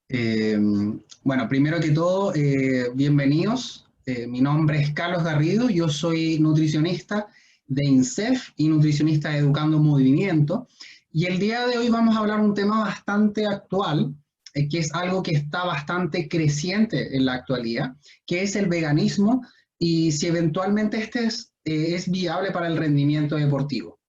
Eh, bueno, primero que todo, bienvenidos. Mi nombre es Carlos Garrido, yo soy nutricionista de INSEF y nutricionista de Educando Movimiento. Y el día de hoy vamos a hablar un tema bastante actual, que es algo que está bastante creciente en la actualidad, que es el veganismo y si eventualmente es viable para el rendimiento deportivo.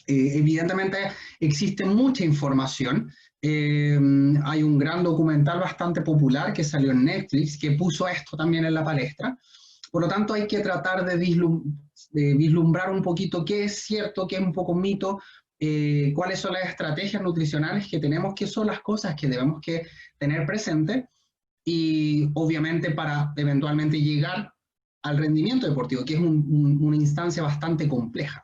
Evidentemente existe mucha información. Hay un gran documental bastante popular que salió en Netflix que puso esto también en la palestra. Por lo tanto, hay que tratar de vislumbrar un poquito qué es cierto, qué es un poco mito, cuáles son las estrategias nutricionales que tenemos, qué son las cosas que debemos que tener presente y obviamente para eventualmente llegar al rendimiento deportivo, que es una instancia bastante compleja.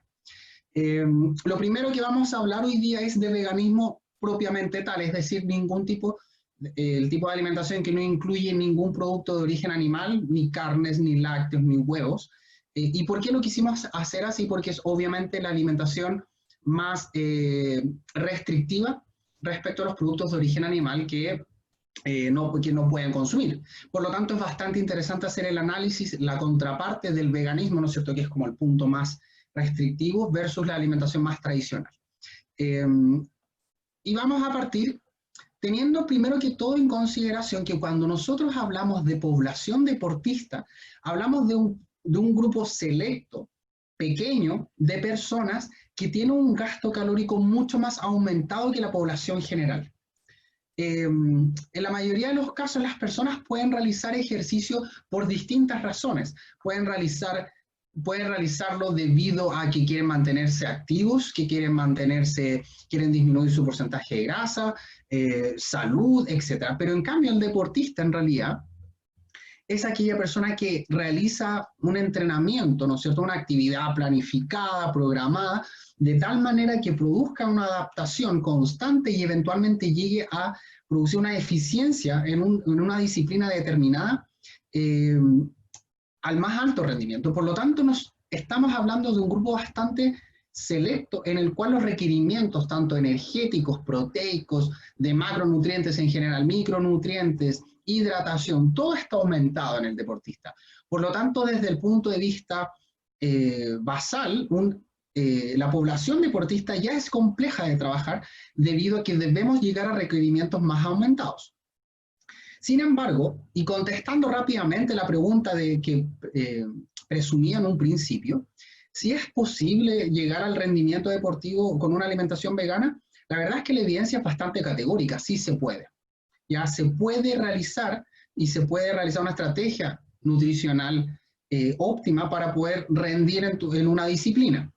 Lo primero que vamos a hablar hoy día es de veganismo propiamente tal, es decir, el tipo de alimentación que no incluye ningún producto de origen animal, ni carnes, ni lácteos, ni huevos. ¿Y por qué lo quisimos hacer así? Porque es obviamente la alimentación más restrictiva respecto a los productos de origen animal que no pueden consumir. Por lo tanto, es bastante interesante hacer el análisis, la contraparte del veganismo, ¿no es cierto?, que es como el punto más restrictivo versus la alimentación más tradicional. Eh, y vamos a partir teniendo primero que todo en consideración que cuando nosotros hablamos de población deportista, hablamos de un grupo selecto, pequeño, de personas que tienen un gasto calórico mucho más aumentado que la población general. En la mayoría de los casos las personas pueden realizar ejercicio por distintas razones. Pueden realizarlo debido a que quieren mantenerse activos, que quieren disminuir su porcentaje de grasa, salud, etc. Pero en cambio el deportista en realidad es aquella persona que realiza un entrenamiento, ¿no es cierto? Una actividad planificada, programada, de tal manera que produzca una adaptación constante y eventualmente llegue a producir una eficiencia en una disciplina determinada eh, al más alto rendimiento. Por lo tanto, estamos hablando de un grupo bastante selecto en el cual los requerimientos, tanto energéticos, proteicos, de macronutrientes en general, micronutrientes, hidratación, todo está aumentado en el deportista. Por lo tanto, desde el punto de vista basal, la población deportista ya es compleja de trabajar debido a que debemos llegar a requerimientos más aumentados. Sin embargo, y contestando rápidamente la pregunta de que presumía en un principio, si es posible llegar al rendimiento deportivo con una alimentación vegana, la verdad es que la evidencia es bastante categórica, sí se puede. Ya se puede realizar y se puede realizar una estrategia nutricional óptima para poder rendir en una disciplina.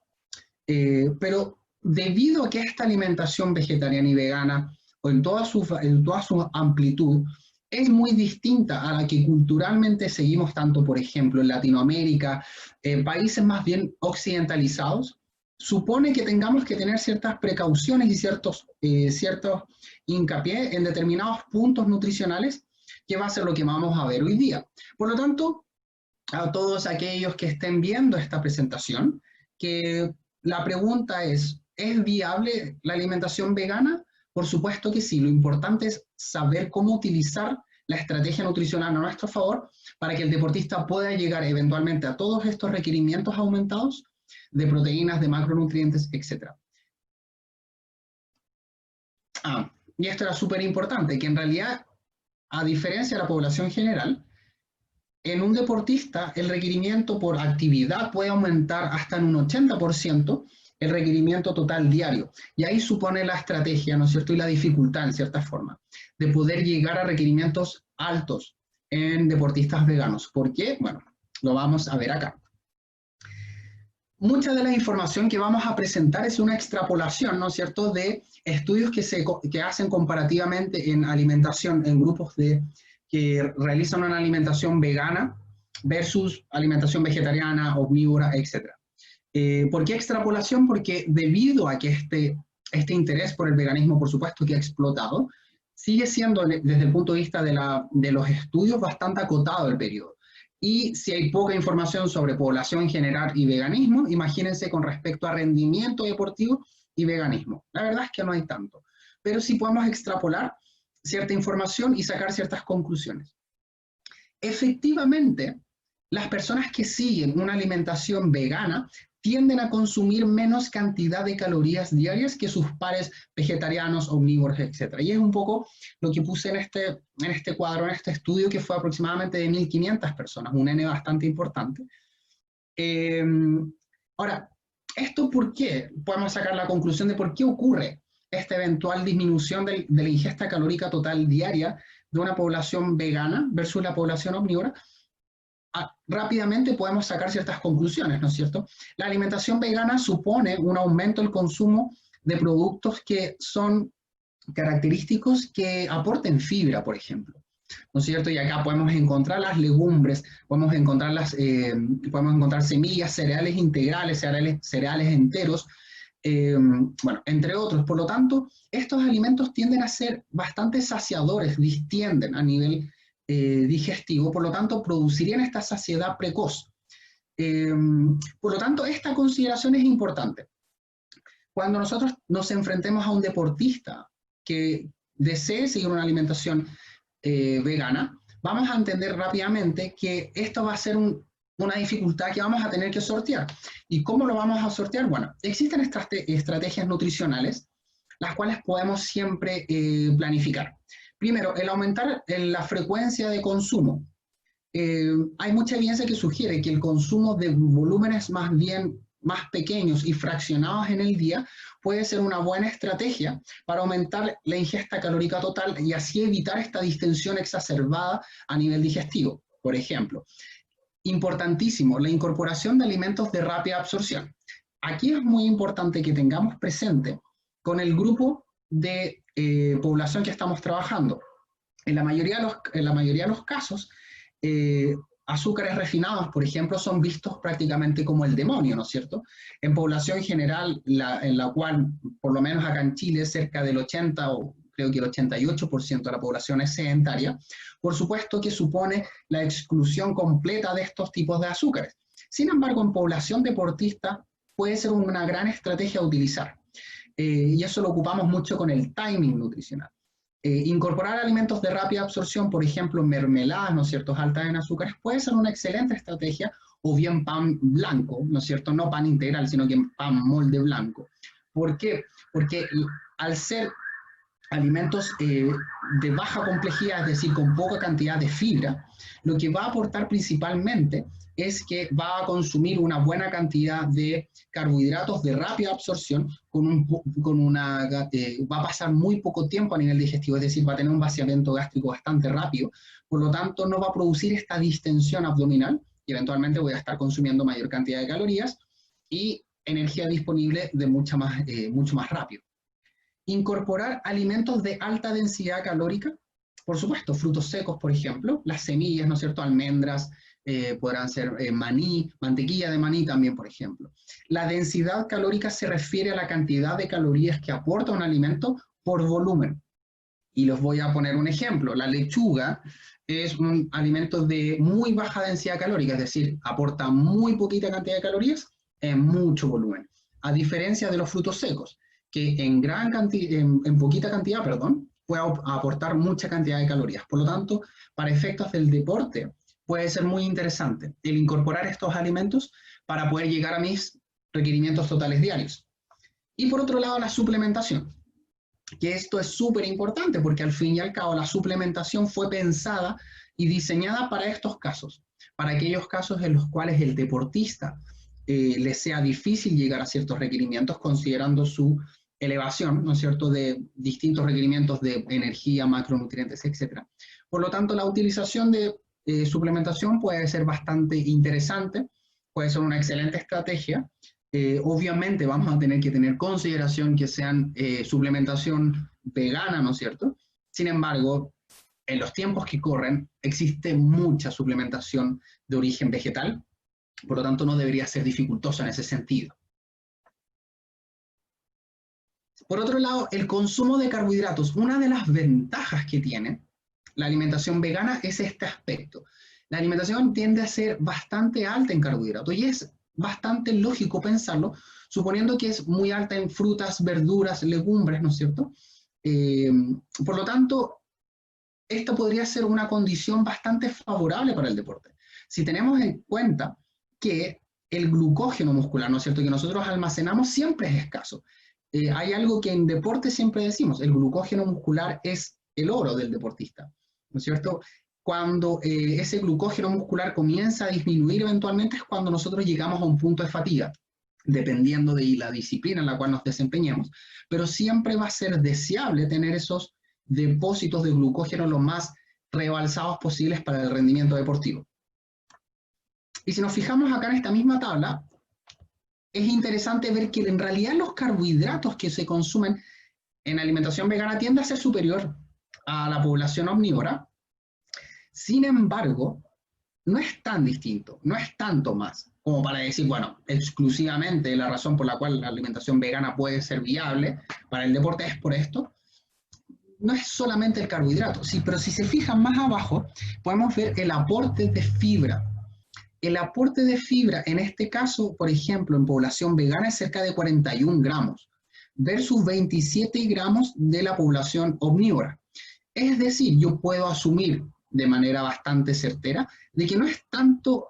Pero debido a que esta alimentación vegetariana y vegana, o en toda su amplitud, es muy distinta a la que culturalmente seguimos tanto, por ejemplo, en Latinoamérica, en países más bien occidentalizados, supone que tengamos que tener ciertas precauciones y ciertos hincapié en determinados puntos nutricionales, que va a ser lo que vamos a ver hoy día. Por lo tanto, a todos aquellos que estén viendo esta presentación, que la pregunta ¿es viable la alimentación vegana? Por supuesto que sí, lo importante es saber cómo utilizar la estrategia nutricional a nuestro favor para que el deportista pueda llegar eventualmente a todos estos requerimientos aumentados de proteínas, de macronutrientes, etc. Y esto era súper importante, que en realidad, a diferencia de la población general, en un deportista el requerimiento por actividad puede aumentar hasta en un 80% el requerimiento total diario. Y ahí supone la estrategia, ¿no es cierto? Y la dificultad, en cierta forma, de poder llegar a requerimientos altos en deportistas veganos. ¿Por qué? Bueno, lo vamos a ver acá. Mucha de la información que vamos a presentar es una extrapolación, ¿no es cierto?, de estudios que hacen comparativamente en alimentación, en grupos que realizan una alimentación vegana versus alimentación vegetariana, omnívora, etc. ¿Por qué extrapolación? Porque debido a que este interés por el veganismo, por supuesto, que ha explotado, sigue siendo, desde el punto de vista de los estudios, bastante acotado el periodo. Y si hay poca información sobre población en general y veganismo, imagínense con respecto a rendimiento deportivo y veganismo. La verdad es que no hay tanto. Pero sí podemos extrapolar cierta información y sacar ciertas conclusiones. Efectivamente, las personas que siguen una alimentación vegana tienden a consumir menos cantidad de calorías diarias que sus pares vegetarianos, omnívoros, etc. Y es un poco lo que puse en este cuadro, en este estudio, que fue aproximadamente de 1.500 personas, un N bastante importante. Ahora, ¿esto por qué? Podemos sacar la conclusión de por qué ocurre esta eventual disminución de la ingesta calórica total diaria de una población vegana versus la población omnívora. Rápidamente podemos sacar ciertas conclusiones, ¿no es cierto? La alimentación vegana supone un aumento del consumo de productos que son característicos que aporten fibra, por ejemplo, ¿no es cierto? Y acá podemos encontrar las legumbres, podemos encontrar semillas, cereales integrales, cereales enteros, bueno, entre otros. Por lo tanto, estos alimentos tienden a ser bastante saciadores, distienden a nivel digestivo, por lo tanto, producirían esta saciedad precoz. Por lo tanto, esta consideración es importante. Cuando nosotros nos enfrentemos a un deportista que desee seguir una alimentación vegana, vamos a entender rápidamente que esto va a ser una dificultad que vamos a tener que sortear. ¿Y cómo lo vamos a sortear? Bueno, existen estrategias nutricionales, las cuales podemos siempre planificar. Primero, el aumentar la frecuencia de consumo. Hay mucha evidencia que sugiere que el consumo de volúmenes más pequeños y fraccionados en el día puede ser una buena estrategia para aumentar la ingesta calórica total y así evitar esta distensión exacerbada a nivel digestivo. Por ejemplo, importantísimo, la incorporación de alimentos de rápida absorción. Aquí es muy importante que tengamos presente con el grupo de población que estamos trabajando. En la mayoría de los casos, azúcares refinados, por ejemplo, son vistos prácticamente como el demonio, ¿no es cierto? En población general, en la cual, por lo menos acá en Chile, cerca del 80 o creo que el 88% de la población es sedentaria, por supuesto que supone la exclusión completa de estos tipos de azúcares. Sin embargo, en población deportista puede ser una gran estrategia a utilizar. Y eso lo ocupamos mucho con el timing nutricional. Incorporar alimentos de rápida absorción, por ejemplo, mermeladas, ¿no es cierto?, altas en azúcares, puede ser una excelente estrategia, o bien pan blanco, ¿no es cierto?, no pan integral, sino que pan molde blanco. ¿Por qué? Porque al ser alimentos de baja complejidad, es decir, con poca cantidad de fibra, lo que va a aportar principalmente es que va a consumir una buena cantidad de carbohidratos de rápida absorción, va a pasar muy poco tiempo a nivel digestivo, es decir, va a tener un vaciamiento gástrico bastante rápido, por lo tanto no va a producir esta distensión abdominal y eventualmente voy a estar consumiendo mayor cantidad de calorías y energía disponible de mucho más rápido. Incorporar alimentos de alta densidad calórica, por supuesto, frutos secos, por ejemplo, las semillas, ¿no es cierto?, almendras, podrán ser maní, mantequilla de maní también, por ejemplo. La densidad calórica se refiere a la cantidad de calorías que aporta un alimento por volumen. Y les voy a poner un ejemplo. La lechuga es un alimento de muy baja densidad calórica, es decir, aporta muy poquita cantidad de calorías en mucho volumen, a diferencia de los frutos secos, que en poquita cantidad, puede aportar mucha cantidad de calorías. Por lo tanto, para efectos del deporte, puede ser muy interesante el incorporar estos alimentos para poder llegar a mis requerimientos totales diarios. Y por otro lado, la suplementación, que esto es súper importante porque al fin y al cabo la suplementación fue pensada y diseñada para estos casos, para aquellos casos en los cuales el deportista le sea difícil llegar a ciertos requerimientos considerando su elevación, ¿no es cierto?, de distintos requerimientos de energía, macronutrientes, etc. Por lo tanto, la utilización de suplementación puede ser bastante interesante, puede ser una excelente estrategia. Obviamente vamos a tener que tener consideración que sean suplementación vegana, ¿no es cierto? Sin embargo, en los tiempos que corren existe mucha suplementación de origen vegetal, por lo tanto no debería ser dificultosa en ese sentido. Por otro lado, el consumo de carbohidratos, una de las ventajas que tiene la alimentación vegana es este aspecto. La alimentación tiende a ser bastante alta en carbohidratos y es bastante lógico pensarlo, suponiendo que es muy alta en frutas, verduras, legumbres, ¿no es cierto? Por lo tanto, esto podría ser una condición bastante favorable para el deporte. Si tenemos en cuenta que el glucógeno muscular, ¿no es cierto?, que nosotros almacenamos siempre es escaso. Hay algo que en deporte siempre decimos, el glucógeno muscular es el oro del deportista, ¿no es cierto? Cuando ese glucógeno muscular comienza a disminuir eventualmente es cuando nosotros llegamos a un punto de fatiga, dependiendo de la disciplina en la cual nos desempeñemos, pero siempre va a ser deseable tener esos depósitos de glucógeno lo más rebalsados posibles para el rendimiento deportivo. Y si nos fijamos acá en esta misma tabla, es interesante ver que en realidad los carbohidratos que se consumen en alimentación vegana tienden a ser superior a la población omnívora. Sin embargo, no es tan distinto, no es tanto más, como para decir, bueno, exclusivamente la razón por la cual la alimentación vegana puede ser viable para el deporte es por esto. No es solamente el carbohidrato, sí, pero si se fijan más abajo, podemos ver el aporte de fibra. El aporte de fibra, en este caso, por ejemplo, en población vegana es cerca de 41 gramos, versus 27 gramos de la población omnívora. Es decir, yo puedo asumir de manera bastante certera de que no es tanto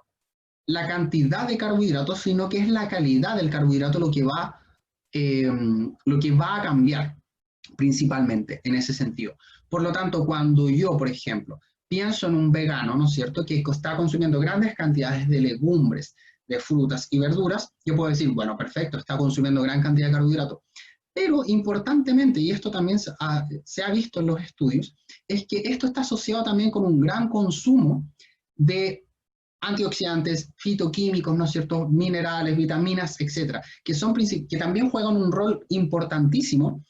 la cantidad de carbohidratos, sino que es la calidad del carbohidrato lo que va a cambiar principalmente en ese sentido. Por lo tanto, cuando yo, por ejemplo, pienso en un vegano, ¿no es cierto?, que está consumiendo grandes cantidades de legumbres, de frutas y verduras, yo puedo decir, bueno, perfecto, está consumiendo gran cantidad de carbohidratos. Pero importantemente, y esto también se ha visto en los estudios, es que esto está asociado también con un gran consumo de antioxidantes, fitoquímicos, ¿no es cierto?, minerales, vitaminas, etcétera, que también juegan un rol importantísimo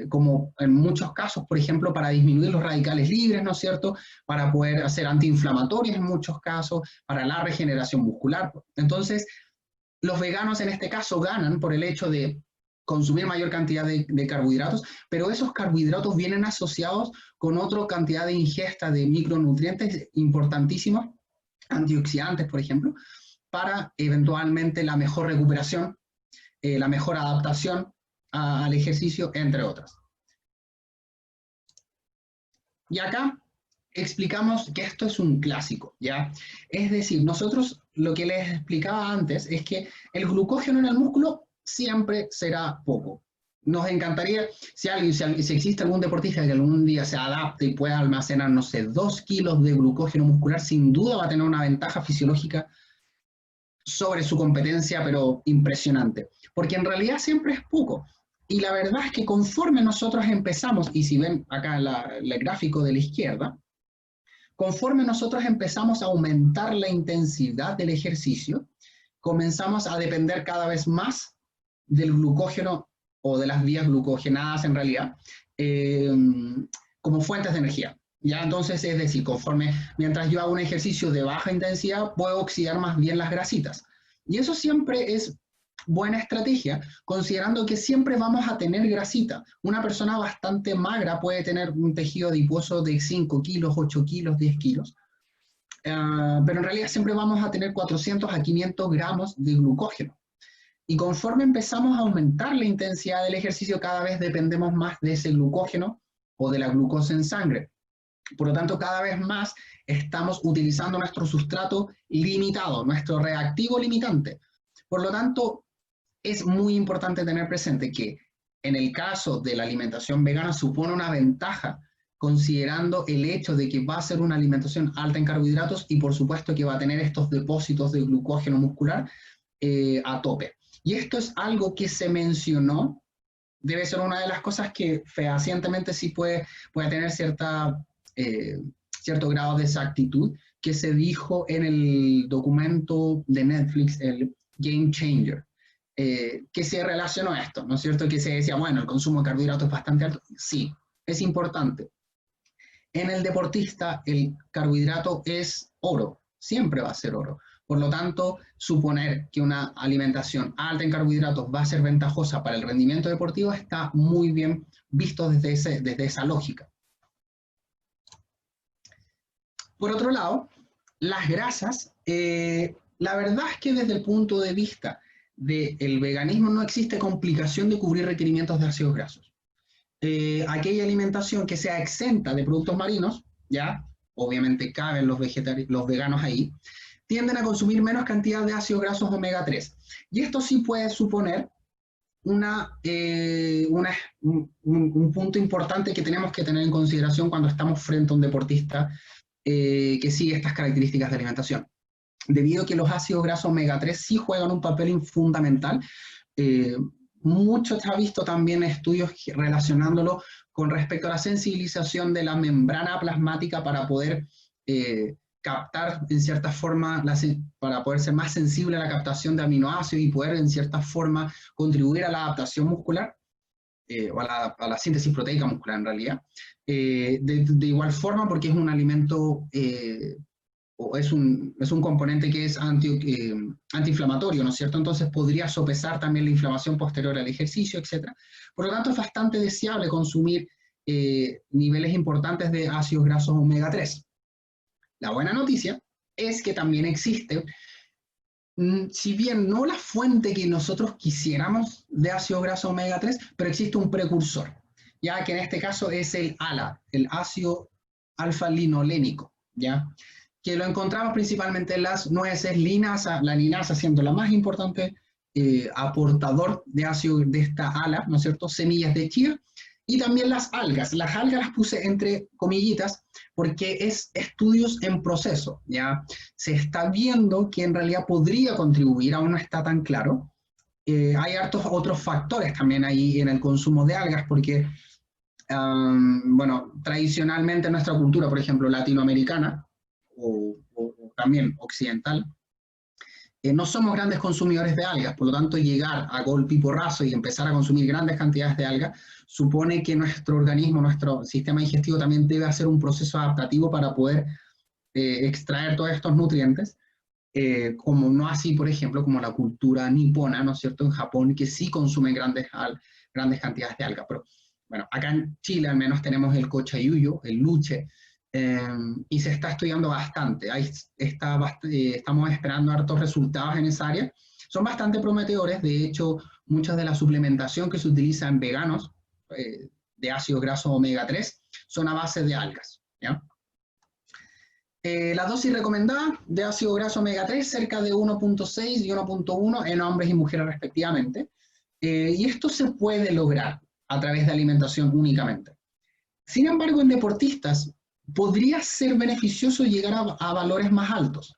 como en muchos casos, por ejemplo, para disminuir los radicales libres, ¿no es cierto?, para poder hacer antiinflamatorios en muchos casos, para la regeneración muscular. Entonces, los veganos en este caso ganan por el hecho de consumir mayor cantidad de carbohidratos, pero esos carbohidratos vienen asociados con otra cantidad de ingesta de micronutrientes importantísimos, antioxidantes, por ejemplo, para eventualmente la mejor recuperación, la mejor adaptación al ejercicio, entre otras. Y acá explicamos que esto es un clásico, ¿ya? Es decir, nosotros lo que les explicaba antes es que el glucógeno en el músculo siempre será poco. Nos encantaría, si existe algún deportista que algún día se adapte y pueda almacenar, no sé, 2 kilos de glucógeno muscular, sin duda va a tener una ventaja fisiológica sobre su competencia, pero impresionante, porque en realidad siempre es poco. Y la verdad es que conforme nosotros empezamos, y si ven acá el gráfico de la izquierda, conforme nosotros empezamos a aumentar la intensidad del ejercicio, comenzamos a depender cada vez más del glucógeno o de las vías glucogenadas en realidad, como fuentes de energía. ¿Ya? Entonces, es decir, mientras yo hago un ejercicio de baja intensidad, puedo oxidar más bien las grasitas. Y eso siempre es buena estrategia, considerando que siempre vamos a tener grasita. Una persona bastante magra puede tener un tejido adiposo de 5 kilos, 8 kilos, 10 kilos, pero en realidad siempre vamos a tener 400 a 500 gramos de glucógeno. Y conforme empezamos a aumentar la intensidad del ejercicio, cada vez dependemos más de ese glucógeno o de la glucosa en sangre. Por lo tanto, cada vez más estamos utilizando nuestro sustrato limitado, nuestro reactivo limitante. Por lo tanto, es muy importante tener presente que en el caso de la alimentación vegana supone una ventaja, considerando el hecho de que va a ser una alimentación alta en carbohidratos y por supuesto que va a tener estos depósitos de glucógeno muscular a tope. Y esto es algo que se mencionó, debe ser una de las cosas que fehacientemente sí puede tener cierto grado de exactitud, que se dijo en el documento de Netflix, el Game Changer, que se relacionó a esto, ¿no es cierto? Que se decía, bueno, el consumo de carbohidratos es bastante alto. Sí, es importante. En el deportista, el carbohidrato es oro, siempre va a ser oro. Por lo tanto, suponer que una alimentación alta en carbohidratos va a ser ventajosa para el rendimiento deportivo está muy bien visto desde esa lógica. Por otro lado, las grasas, la verdad es que desde el punto de vista del veganismo no existe complicación de cubrir requerimientos de ácidos grasos. aquella alimentación que sea exenta de productos marinos, ya, obviamente caben los veganos ahí, tienden a consumir menos cantidad de ácidos grasos omega 3. Y esto sí puede suponer un punto importante que tenemos que tener en consideración cuando estamos frente a un deportista que sigue estas características de alimentación. Debido a que los ácidos grasos omega 3 sí juegan un papel fundamental, mucho se ha visto también estudios relacionándolo con respecto a la sensibilización de la membrana plasmática para poder captar en cierta forma, para poder ser más sensible a la captación de aminoácidos y poder en cierta forma contribuir a la adaptación muscular, o a la síntesis proteica muscular en realidad. De igual forma, porque es un alimento, o es un componente que es antiinflamatorio, ¿no es cierto? Entonces podría sopesar también la inflamación posterior al ejercicio, etc. Por lo tanto, es bastante deseable consumir niveles importantes de ácidos grasos omega 3. La buena noticia es que también existe, si bien no la fuente que nosotros quisiéramos de ácido graso omega 3, pero existe un precursor, ya que en este caso es el ALA, el ácido alfa-linolénico, ¿ya? Que lo encontramos principalmente en las nueces, la linaza siendo la más importante aportador de ácido de esta ALA, ¿no es cierto? Semillas de chía, y también las algas. Las algas las puse entre comillitas porque es estudios en proceso, ¿ya? Se está viendo que en realidad podría contribuir, aún no está tan claro. Hay hartos otros factores también ahí en el consumo de algas, porque, bueno, tradicionalmente en nuestra cultura, por ejemplo, latinoamericana, o también occidental, no somos grandes consumidores de algas, por lo tanto llegar a golpe y porrazo y empezar a consumir grandes cantidades de algas supone que nuestro organismo, nuestro sistema digestivo también debe hacer un proceso adaptativo para poder extraer todos estos nutrientes, como no así, por ejemplo, como la cultura nipona, ¿no es cierto?, en Japón, que sí consumen grandes cantidades de algas. Pero bueno, acá en Chile al menos tenemos el cochayuyo, el luche, y se está estudiando bastante. Estamos esperando hartos resultados en esa área. Son bastante prometedores, de hecho, mucha de la suplementación que se utiliza en veganos de ácidos grasos omega 3 son a base de algas, ¿ya? La dosis recomendada de ácido graso omega 3, cerca de 1.6 y 1.1 en hombres y mujeres respectivamente. Y esto se puede lograr a través de alimentación únicamente. Sin embargo, en deportistas podría ser beneficioso llegar a valores más altos.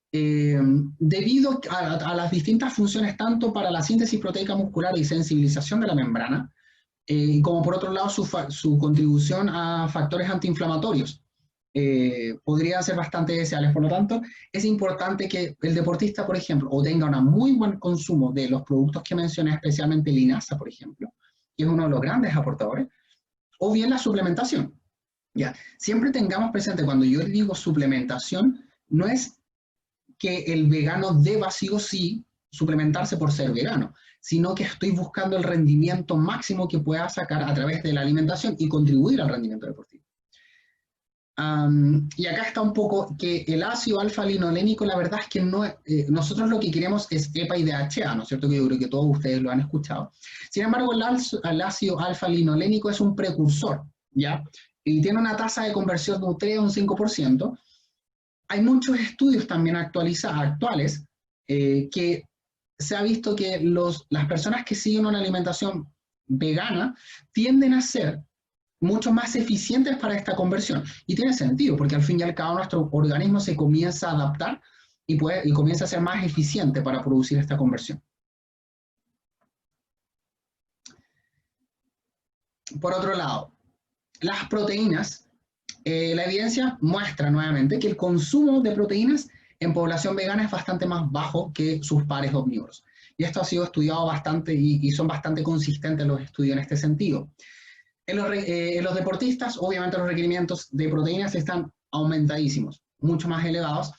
Debido a las distintas funciones tanto para la síntesis proteica muscular y sensibilización de la membrana, como por otro lado su contribución a factores antiinflamatorios. Podría ser bastante deseables. Por lo tanto, es importante que el deportista, por ejemplo, o tenga un muy buen consumo de los productos que mencioné, especialmente linaza, por ejemplo, que es uno de los grandes aportadores, o bien la suplementación. Ya, siempre tengamos presente, cuando yo digo suplementación, no es que el vegano deba sí o sí suplementarse por ser vegano, sino que estoy buscando el rendimiento máximo que pueda sacar a través de la alimentación y contribuir al rendimiento deportivo. Y acá está un poco que el ácido alfa-linolénico, la verdad es que no, nosotros lo que queremos es EPA y DHA, ¿no es cierto? Que yo creo que todos ustedes lo han escuchado. Sin embargo, el ácido alfa-linolénico es un precursor, ¿ya? Y tiene una tasa de conversión de un 3 a un 5%. Hay muchos estudios también actuales que se ha visto que las personas que siguen una alimentación vegana tienden a ser mucho más eficientes para esta conversión. Y tiene sentido, porque al fin y al cabo nuestro organismo se comienza a adaptar y comienza a ser más eficiente para producir esta conversión. Por otro lado, las proteínas, la evidencia muestra nuevamente que el consumo de proteínas en población vegana es bastante más bajo que sus pares omnívoros. Y esto ha sido estudiado bastante y son bastante consistentes los estudios en este sentido. En los deportistas, obviamente los requerimientos de proteínas están aumentadísimos, mucho más elevados.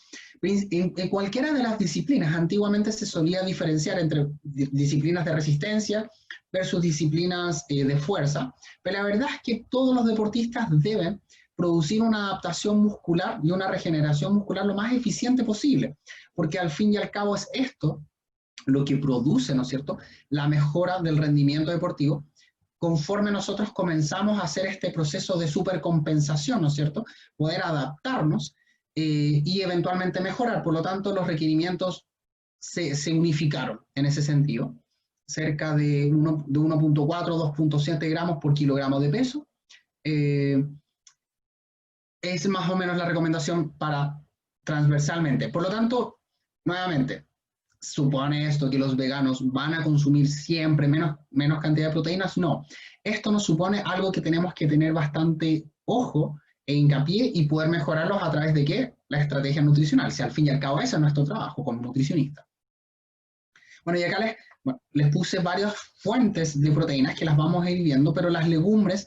En cualquiera de las disciplinas, antiguamente se solía diferenciar entre disciplinas de resistencia versus disciplinas de fuerza, pero la verdad es que todos los deportistas deben producir una adaptación muscular y una regeneración muscular lo más eficiente posible, porque al fin y al cabo es esto lo que produce, ¿no es cierto?, la mejora del rendimiento deportivo, conforme nosotros comenzamos a hacer este proceso de supercompensación, ¿no es cierto? Poder adaptarnos y eventualmente mejorar. Por lo tanto, los requerimientos se unificaron en ese sentido, cerca de 1.4, 2.7 gramos por kilogramo de peso. Es más o menos la recomendación para transversalmente. Por lo tanto, nuevamente, ¿supone esto que los veganos van a consumir siempre menos cantidad de proteínas? No. Esto nos supone algo que tenemos que tener bastante ojo e hincapié y poder mejorarlos a través de ¿qué? La estrategia nutricional. Si al fin y al cabo ese es nuestro trabajo como nutricionista. Bueno, y acá les puse varias fuentes de proteínas que las vamos a ir viendo, pero las legumbres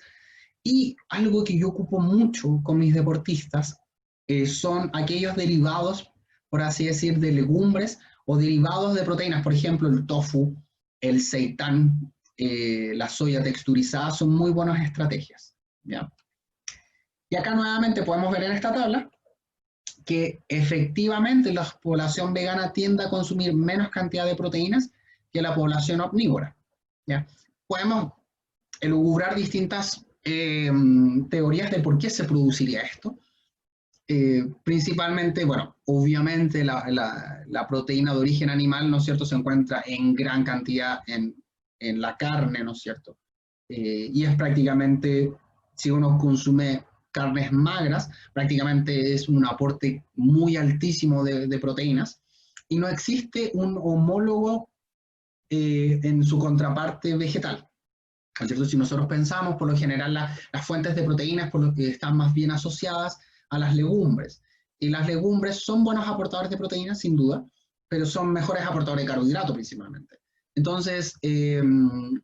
y algo que yo ocupo mucho con mis deportistas son aquellos derivados, por así decir, de legumbres o derivados de proteínas. Por ejemplo, el tofu, el seitán, la soya texturizada son muy buenas estrategias, ¿ya? Y acá nuevamente podemos ver en esta tabla que efectivamente la población vegana tiende a consumir menos cantidad de proteínas que la población omnívora, ¿ya? Podemos elucubrar distintas teorías de por qué se produciría esto. Principalmente, bueno, obviamente la proteína de origen animal, ¿no es cierto?, se encuentra en gran cantidad en la carne, ¿no es cierto? Y es prácticamente, si uno consume carnes magras, prácticamente es un aporte muy altísimo de proteínas, y no existe un homólogo en su contraparte vegetal. ¿No es cierto? Si nosotros pensamos, por lo general las fuentes de proteínas por lo que están más bien asociadas a las legumbres. Y las legumbres son buenos aportadores de proteínas, sin duda, pero son mejores aportadores de carbohidratos principalmente. Entonces, el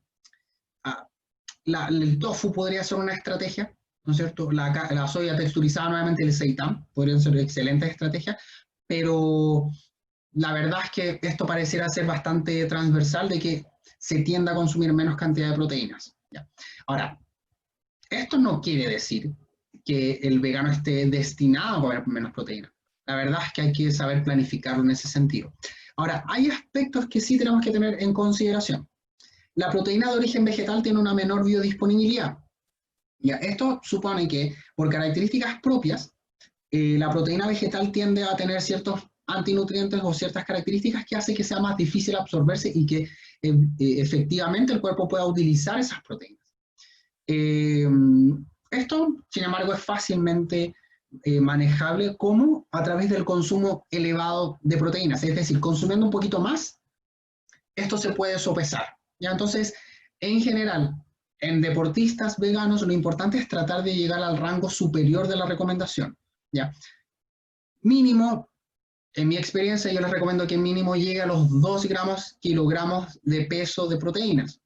tofu podría ser una estrategia, ¿no es cierto? La soya texturizada, nuevamente el seitán, podrían ser excelentes estrategias, pero la verdad es que esto pareciera ser bastante transversal de que se tiende a consumir menos cantidad de proteínas. ¿Ya? Ahora, esto no quiere decir que el vegano esté destinado a comer menos proteína. La verdad es que hay que saber planificarlo en ese sentido. Ahora, hay aspectos que sí tenemos que tener en consideración. La proteína de origen vegetal tiene una menor biodisponibilidad. ¿Ya? Esto supone que, por características propias, la proteína vegetal tiende a tener ciertos antinutrientes o ciertas características que hace que sea más difícil absorberse y que efectivamente el cuerpo pueda utilizar esas proteínas. Esto, sin embargo, es fácilmente manejable como a través del consumo elevado de proteínas, es decir, consumiendo un poquito más, esto se puede sopesar. ¿Ya? Entonces, en general, en deportistas veganos lo importante es tratar de llegar al rango superior de la recomendación. ¿Ya? Mínimo, en mi experiencia, yo les recomiendo que mínimo llegue a los 2 kilogramos de peso de proteínas.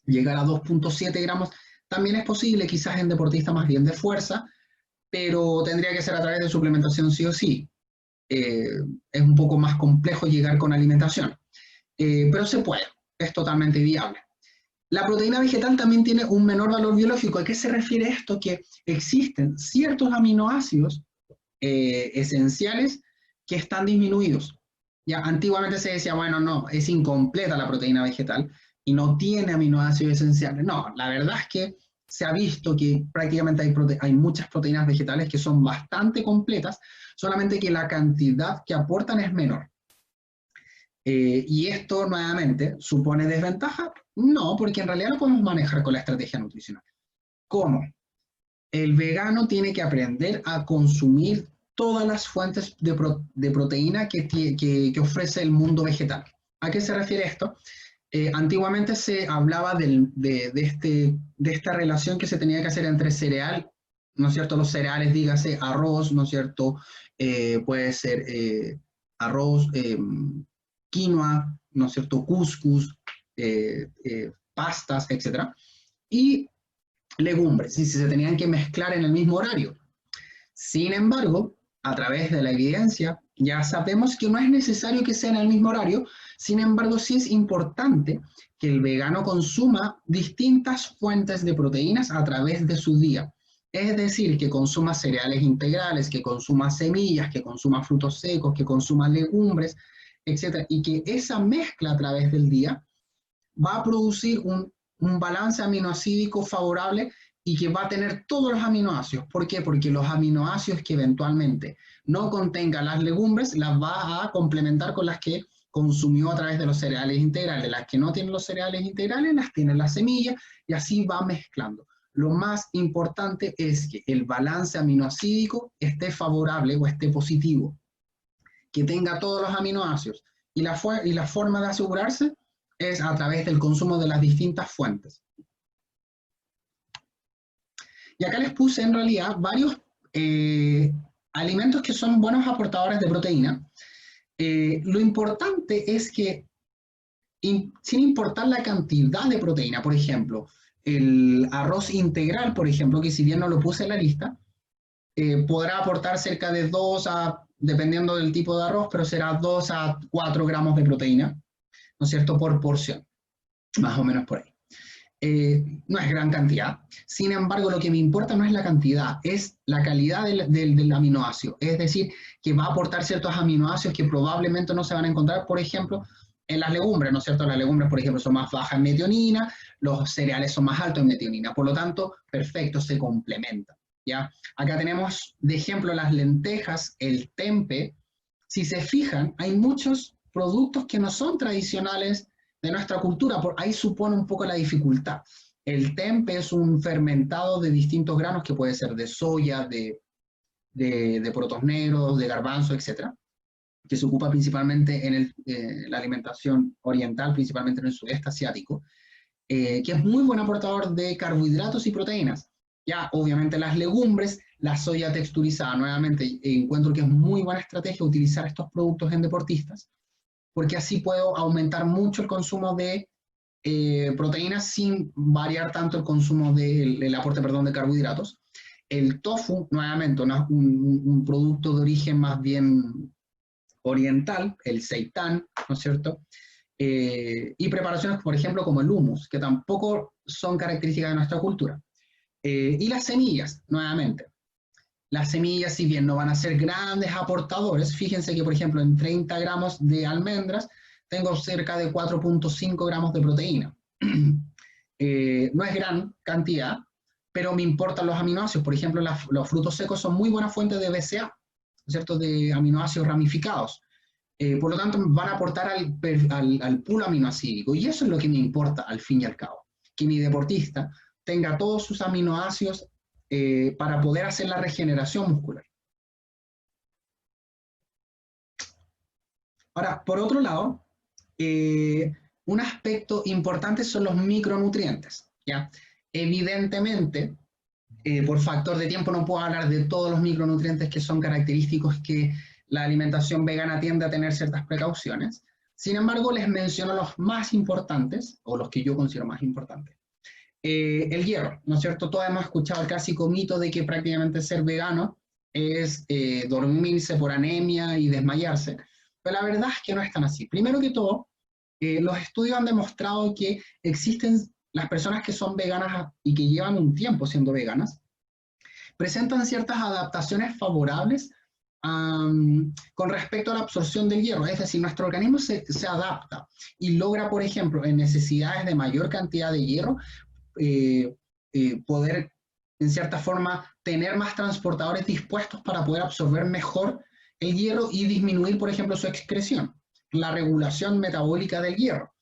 Llegar a 2.7 gramos también es posible, quizás en deportistas más bien de fuerza, pero tendría que ser a través de suplementación sí o sí. Es un poco más complejo llegar con alimentación, pero se puede, es totalmente viable. La proteína vegetal también tiene un menor valor biológico. ¿A qué se refiere esto? Que existen ciertos aminoácidos esenciales que están disminuidos. Ya antiguamente se decía, bueno, no, es incompleta la proteína vegetal y no tiene aminoácidos esenciales. No, la verdad es que se ha visto que prácticamente hay muchas proteínas vegetales que son bastante completas, solamente que la cantidad que aportan es menor. ¿Y esto nuevamente supone desventaja? No, porque en realidad lo podemos manejar con la estrategia nutricional. ¿Cómo? El vegano tiene que aprender a consumir todas las fuentes de proteína que ofrece el mundo vegetal. ¿A qué se refiere esto? Antiguamente se hablaba de esta relación que se tenía que hacer entre cereal, ¿no es cierto? Los cereales, dígase arroz, ¿no es cierto? Puede ser arroz, quinoa, ¿no es cierto? Couscous, pastas, etc. Y legumbres, y si se tenían que mezclar en el mismo horario. Sin embargo, a través de la evidencia, ya sabemos que no es necesario que sea en el mismo horario, sin embargo, sí es importante que el vegano consuma distintas fuentes de proteínas a través de su día. Es decir, que consuma cereales integrales, que consuma semillas, que consuma frutos secos, que consuma legumbres, etc. Y que esa mezcla a través del día va a producir un balance aminoácido favorable y que va a tener todos los aminoácidos. ¿Por qué? Porque los aminoácidos que eventualmente no contengan las legumbres las va a complementar con las que consumió a través de los cereales integrales. Las que no tienen los cereales integrales las tienen las semillas y así va mezclando. Lo más importante es que el balance aminoácido esté favorable o esté positivo, que tenga todos los aminoácidos. Y la forma de asegurarse es a través del consumo de las distintas fuentes. Y acá les puse en realidad varios alimentos que son buenos aportadores de proteína. Lo importante es que, sin importar la cantidad de proteína, por ejemplo, el arroz integral, por ejemplo, que si bien no lo puse en la lista, podrá aportar cerca de 2 a, dependiendo del tipo de arroz, pero será 2 a 4 gramos de proteína, ¿no es cierto?, por porción, más o menos por ahí. No es gran cantidad. Sin embargo, lo que me importa no es la cantidad, es la calidad del aminoácido. Es decir, que va a aportar ciertos aminoácidos que probablemente no se van a encontrar, por ejemplo, en las legumbres, ¿no es cierto? Las legumbres, por ejemplo, son más bajas en metionina, los cereales son más altos en metionina. Por lo tanto, perfecto, se complementan, ¿ya? Acá tenemos de ejemplo las lentejas, el tempe. Si se fijan, hay muchos productos que no son tradicionales de nuestra cultura, por ahí supone un poco la dificultad. El tempe es un fermentado de distintos granos que puede ser de soya, de porotos negros, de garbanzo, etc., que se ocupa principalmente en la alimentación oriental, principalmente en el sudeste asiático, que es muy buen aportador de carbohidratos y proteínas. Ya, obviamente las legumbres, la soya texturizada, nuevamente encuentro que es muy buena estrategia utilizar estos productos en deportistas, porque así puedo aumentar mucho el consumo de proteínas sin variar tanto el consumo el aporte, perdón, de carbohidratos. El tofu, nuevamente, un producto de origen más bien oriental, el seitán, ¿no es cierto? Y preparaciones, por ejemplo, como el hummus, que tampoco son características de nuestra cultura. Y las semillas, nuevamente. Las semillas, si bien no van a ser grandes aportadores, fíjense que, por ejemplo, en 30 gramos de almendras tengo cerca de 4.5 gramos de proteína. No es gran cantidad, pero me importan los aminoácidos. Por ejemplo, los frutos secos son muy buena fuente de BCA, ¿cierto?, de aminoácidos ramificados. Por lo tanto, van a aportar al pool aminoácido. Y eso es lo que me importa, al fin y al cabo. Que mi deportista tenga todos sus aminoácidos para poder hacer la regeneración muscular. Ahora, por otro lado, un aspecto importante son los micronutrientes, ¿ya? Evidentemente, por factor de tiempo no puedo hablar de todos los micronutrientes que son característicos que la alimentación vegana tiende a tener ciertas precauciones. Sin embargo, les menciono los más importantes, o los que yo considero más importantes. El hierro, ¿no es cierto? Todos hemos escuchado el clásico mito de que prácticamente ser vegano es dormirse por anemia y desmayarse, pero la verdad es que no es tan así. Primero que todo, los estudios han demostrado que existen las personas que son veganas y que llevan un tiempo siendo veganas, presentan ciertas adaptaciones favorables con respecto a la absorción del hierro. Es decir, nuestro organismo se adapta y logra, por ejemplo, en necesidades de mayor cantidad de hierro, poder, en cierta forma, tener más transportadores dispuestos para poder absorber mejor el hierro y disminuir, por ejemplo, su excreción, la regulación metabólica del hierro.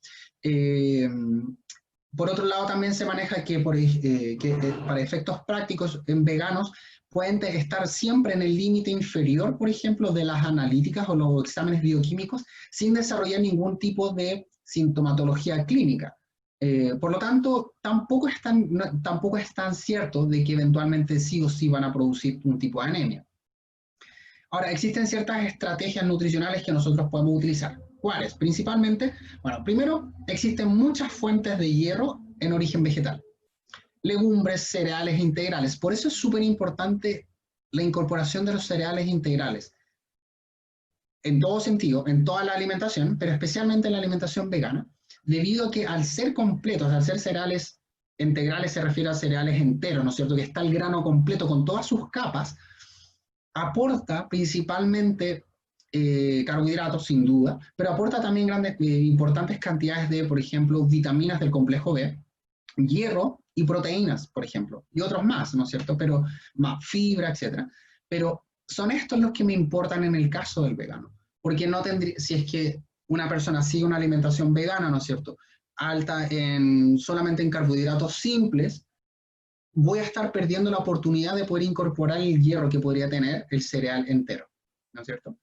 Por otro lado, también se maneja que para efectos prácticos en veganos pueden estar siempre en el límite inferior, por ejemplo, de las analíticas o los exámenes bioquímicos sin desarrollar ningún tipo de sintomatología clínica. Por lo tanto, tampoco es tan cierto de que eventualmente sí o sí van a producir un tipo de anemia. Ahora, existen ciertas estrategias nutricionales que nosotros podemos utilizar. ¿Cuáles? Principalmente, bueno, primero, existen muchas fuentes de hierro en origen vegetal. Legumbres, cereales integrales. Por eso es súper importante la incorporación de los cereales integrales. En todo sentido, en toda la alimentación, pero especialmente en la alimentación vegana, debido a que al ser completos, al ser cereales integrales, se refiere a cereales enteros, ¿no es cierto? Que está el grano completo con todas sus capas, aporta principalmente carbohidratos, sin duda, pero aporta también importantes cantidades de, por ejemplo, vitaminas del complejo B, hierro y proteínas, por ejemplo, y otros más, ¿no es cierto? Pero más fibra, etcétera. Pero son estos los que me importan en el caso del vegano, porque no tendría, si es que una persona sigue una alimentación vegana, ¿no es cierto? Alta en solamente en carbohidratos simples, voy a estar perdiendo la oportunidad de poder incorporar el hierro que podría tener el cereal entero, ¿no es cierto?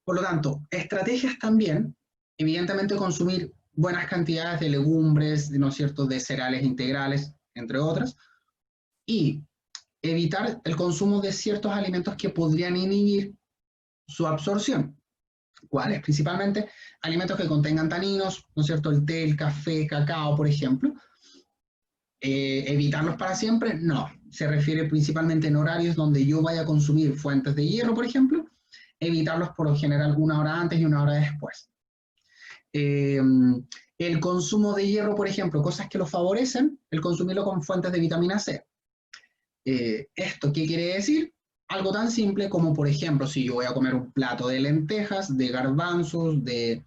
Por lo tanto, estrategias también, evidentemente consumir buenas cantidades de legumbres, ¿no es cierto?, de cereales integrales, entre otras, y evitar el consumo de ciertos alimentos que podrían inhibir su absorción. ¿Cuáles? Principalmente alimentos que contengan taninos, ¿no es cierto?, el té, el café, cacao, por ejemplo. ¿Evitarlos para siempre? No. Se refiere principalmente en horarios donde yo vaya a consumir fuentes de hierro, por ejemplo, evitarlos por lo general una hora antes y una hora después. El consumo de hierro, por ejemplo, cosas que lo favorecen, el consumirlo con fuentes de vitamina C. ¿Esto qué quiere decir? Algo tan simple como, por ejemplo, si yo voy a comer un plato de lentejas, de garbanzos, de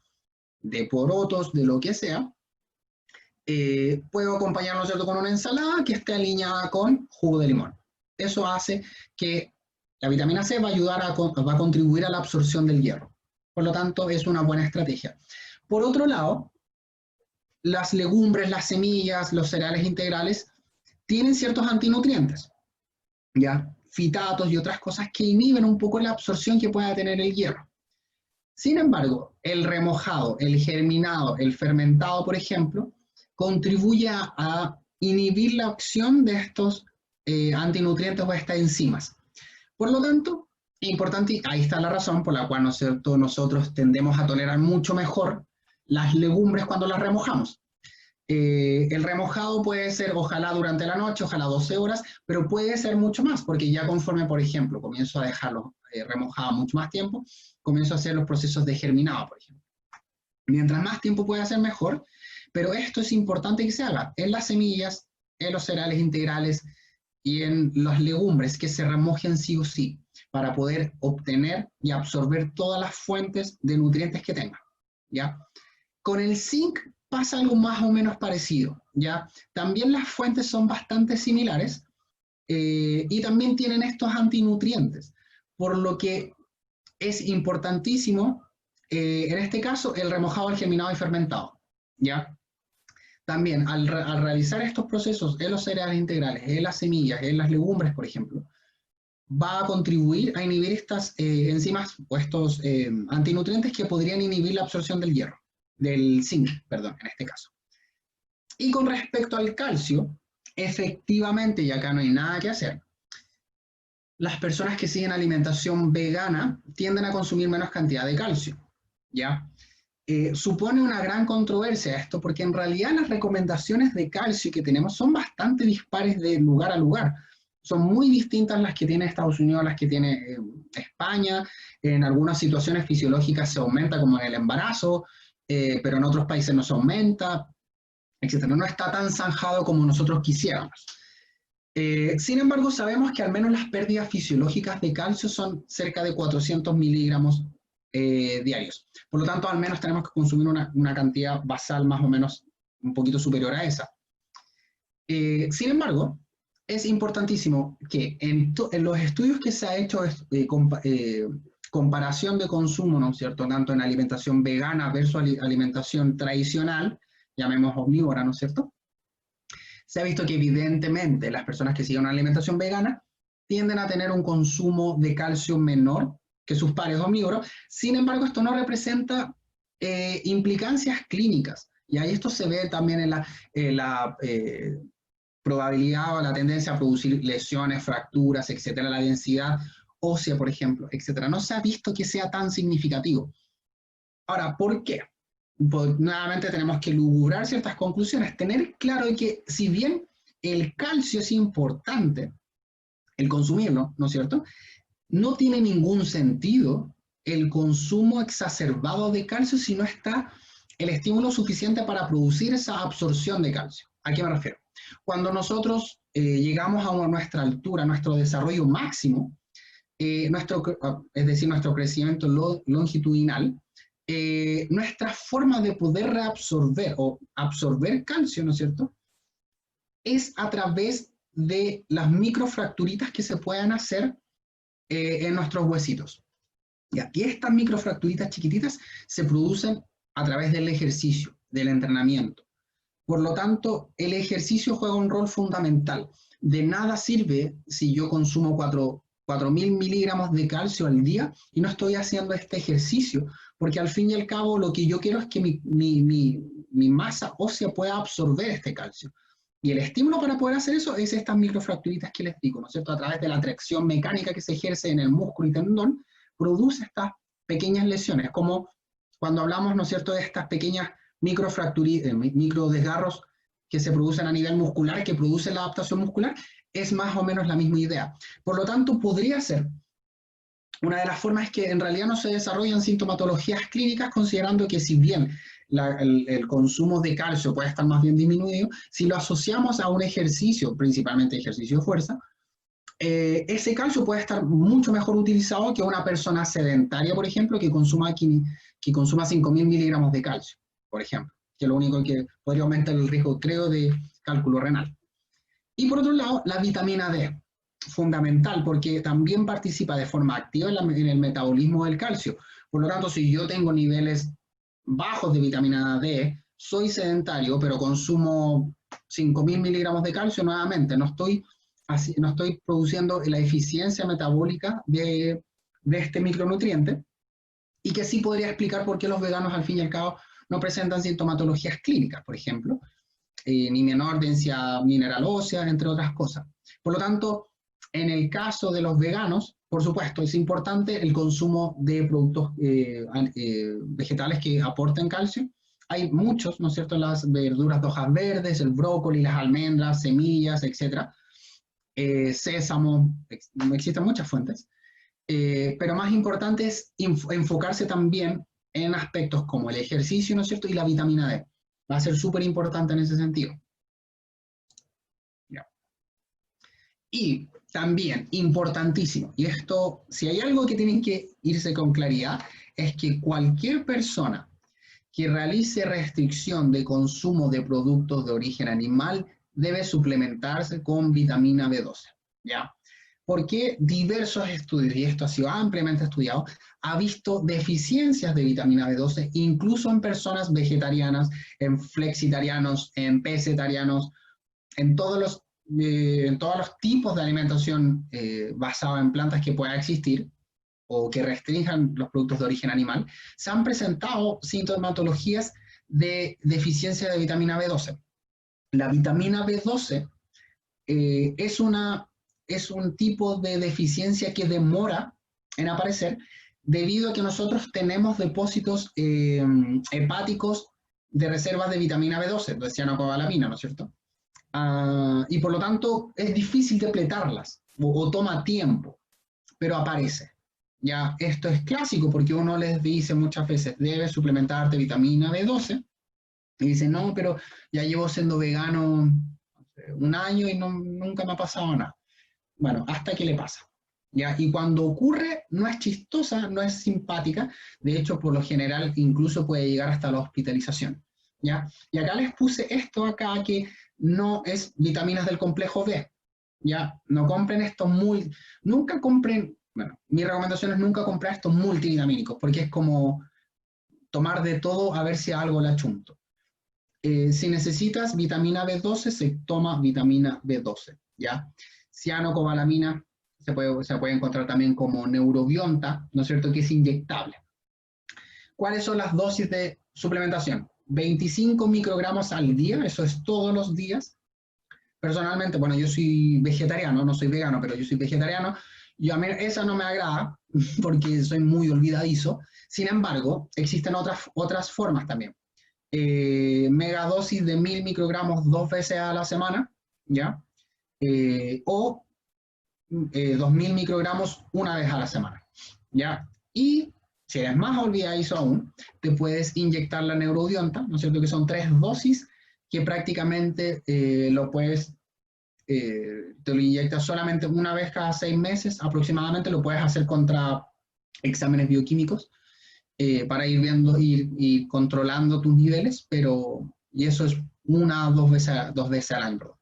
porotos, de lo que sea, puedo acompañarlo, ¿cierto?, con una ensalada que esté alineada con jugo de limón. Eso hace que la vitamina C va a ayudar va a contribuir a la absorción del hierro. Por lo tanto, es una buena estrategia. Por otro lado, las legumbres, las semillas, los cereales integrales tienen ciertos antinutrientes, ¿ya? Fitatos y otras cosas que inhiben un poco la absorción que pueda tener el hierro. Sin embargo, el remojado, el germinado, el fermentado, por ejemplo, contribuye a inhibir la acción de estos antinutrientes o estas enzimas. Por lo tanto, importante, ahí está la razón por la cual nosotros tendemos a tolerar mucho mejor las legumbres cuando las remojamos. El remojado puede ser ojalá durante la noche, ojalá 12 horas, pero puede ser mucho más, porque ya conforme, por ejemplo, comienzo a dejarlo remojado mucho más tiempo, comienzo a hacer los procesos de germinado, por ejemplo. Mientras más tiempo pueda ser mejor, pero esto es importante que se haga en las semillas, en los cereales integrales y en las legumbres, que se remojen sí o sí, para poder obtener y absorber todas las fuentes de nutrientes que tengan, ¿ya? Con el zinc pasa algo más o menos parecido, ¿ya? También las fuentes son bastante similares y también tienen estos antinutrientes, por lo que es importantísimo, en este caso, el remojado, el germinado y fermentado, ¿ya? También, al realizar estos procesos en los cereales integrales, en las semillas, en las legumbres, por ejemplo, va a contribuir a inhibir estas enzimas o estos antinutrientes que podrían inhibir la absorción del hierro, del zinc, perdón, en este caso. Y con respecto al calcio, efectivamente, y acá no hay nada que hacer, las personas que siguen alimentación vegana tienden a consumir menos cantidad de calcio, ¿ya? Supone una gran controversia esto, porque en realidad las recomendaciones de calcio que tenemos son bastante dispares de lugar a lugar. Son muy distintas las que tiene Estados Unidos a las que tiene España. En algunas situaciones fisiológicas se aumenta, como en el embarazo, pero en otros países no se aumenta, etc. No está tan zanjado como nosotros quisiéramos. Sin embargo, sabemos que al menos las pérdidas fisiológicas de calcio son cerca de 400 miligramos diarios. Por lo tanto, al menos tenemos que consumir una cantidad basal más o menos un poquito superior a esa. Sin embargo, es importantísimo que en los estudios que se ha hecho comparación de consumo, ¿no es cierto?, tanto en alimentación vegana versus alimentación tradicional, llamemos omnívora, ¿no es cierto?, se ha visto que evidentemente las personas que siguen una alimentación vegana tienden a tener un consumo de calcio menor que sus pares omnívoros. Sin embargo, esto no representa implicancias clínicas. Y ahí esto se ve también en la probabilidad o la tendencia a producir lesiones, fracturas, etcétera, la densidad ósea, por ejemplo, etcétera. No se ha visto que sea tan significativo. Ahora, ¿por qué? Pues, nuevamente tenemos que lograr ciertas conclusiones, tener claro que si bien el calcio es importante, el consumirlo, ¿no es cierto?, no tiene ningún sentido el consumo exacerbado de calcio si no está el estímulo suficiente para producir esa absorción de calcio. ¿A qué me refiero? Cuando nosotros llegamos a nuestra altura, a nuestro desarrollo máximo, es decir, nuestro crecimiento longitudinal, nuestra forma de poder reabsorber o absorber calcio, ¿no es cierto?, es a través de las microfracturitas que se puedan hacer en nuestros huesitos. ¿Ya? Y estas microfracturitas chiquititas se producen a través del ejercicio, del entrenamiento. Por lo tanto, el ejercicio juega un rol fundamental. De nada sirve si yo consumo 4.000 miligramos de calcio al día y no estoy haciendo este ejercicio, porque al fin y al cabo lo que yo quiero es que mi masa ósea pueda absorber este calcio. Y el estímulo para poder hacer eso es estas microfracturitas que les digo, ¿no es cierto? A través de la tracción mecánica que se ejerce en el músculo y tendón, produce estas pequeñas lesiones, como cuando hablamos, ¿no es cierto?, de estas pequeñas microdesgarros que se producen a nivel muscular, que producen la adaptación muscular, es más o menos la misma idea. Por lo tanto, podría ser una de las formas que en realidad no se desarrollan sintomatologías clínicas, considerando que si bien el consumo de calcio puede estar más bien disminuido, si lo asociamos a un ejercicio, principalmente ejercicio de fuerza, ese calcio puede estar mucho mejor utilizado que una persona sedentaria, por ejemplo, que consuma 5.000 miligramos de calcio, por ejemplo, que es lo único que podría aumentar el riesgo, creo, de cálculo renal. Y por otro lado, la vitamina D, fundamental, porque también participa de forma activa en el metabolismo del calcio. Por lo tanto, si yo tengo niveles bajos de vitamina D, soy sedentario, pero consumo 5.000 miligramos de calcio, nuevamente, no estoy produciendo la eficiencia metabólica de este micronutriente, y que sí podría explicar por qué los veganos, al fin y al cabo, no presentan sintomatologías clínicas, por ejemplo, ni menor densidad mineral ósea, entre otras cosas. Por lo tanto, en el caso de los veganos, por supuesto, es importante el consumo de productos vegetales que aporten calcio. Hay muchos, ¿no es cierto?, las verduras de hojas verdes, el brócoli, las almendras, semillas, etcétera. Sésamo, existen muchas fuentes. Pero más importante es enfocarse también en aspectos como el ejercicio, ¿no es cierto?, y la vitamina D. Va a ser súper importante en ese sentido. Ya. Y también, importantísimo, y esto, si hay algo que tienen que irse con claridad, es que cualquier persona que realice restricción de consumo de productos de origen animal debe suplementarse con vitamina B12, ¿ya? Porque diversos estudios, y esto ha sido ampliamente estudiado, ha visto deficiencias de vitamina B12 incluso en personas vegetarianas, en flexitarianos, en pescetarianos, en todos los tipos de alimentación basada en plantas que pueda existir o que restrinjan los productos de origen animal, se han presentado sintomatologías de deficiencia de vitamina B12. La vitamina B12 es un tipo de deficiencia que demora en aparecer debido a que nosotros tenemos depósitos hepáticos de reservas de vitamina B12, de cianocobalamina, ¿no es cierto? Y por lo tanto es difícil depletarlas o toma tiempo, pero aparece. Ya, esto es clásico porque uno les dice muchas veces, debes suplementarte vitamina B12, y dicen, no, pero ya llevo siendo vegano un año y nunca me ha pasado nada. Bueno, hasta que le pasa. ¿Ya? Y cuando ocurre, no es chistosa, no es simpática, de hecho, por lo general, incluso puede llegar hasta la hospitalización. ¿Ya? Y acá les puse esto acá que no es vitaminas del complejo B. ¿Ya? No compren estos nunca compren, bueno, mi recomendación es nunca comprar estos multivitamínicos, porque es como tomar de todo a ver si a algo le achunto. Si necesitas vitamina B12, se toma vitamina B12, ¿ya? Cianocobalamina se puede encontrar también como neurobionta, ¿no es cierto?, que es inyectable. ¿Cuáles son las dosis de suplementación? 25 microgramos al día, eso es todos los días. Personalmente, bueno, yo soy vegetariano, no soy vegano, pero yo soy vegetariano, y a mí esa no me agrada porque soy muy olvidadizo. Sin embargo, existen otras formas también. Megadosis de 1.000 microgramos 2 veces a la semana, ¿ya? O 2.000 microgramos una vez a la semana, ¿ya? Y si eres más olvidadizo aún, te puedes inyectar la neurobionta, ¿no es cierto?, que son 3 dosis que prácticamente te lo inyectas solamente una vez cada 6 meses aproximadamente, lo puedes hacer contra exámenes bioquímicos para ir viendo, ir controlando tus niveles, y eso es 1 o 2 veces al año.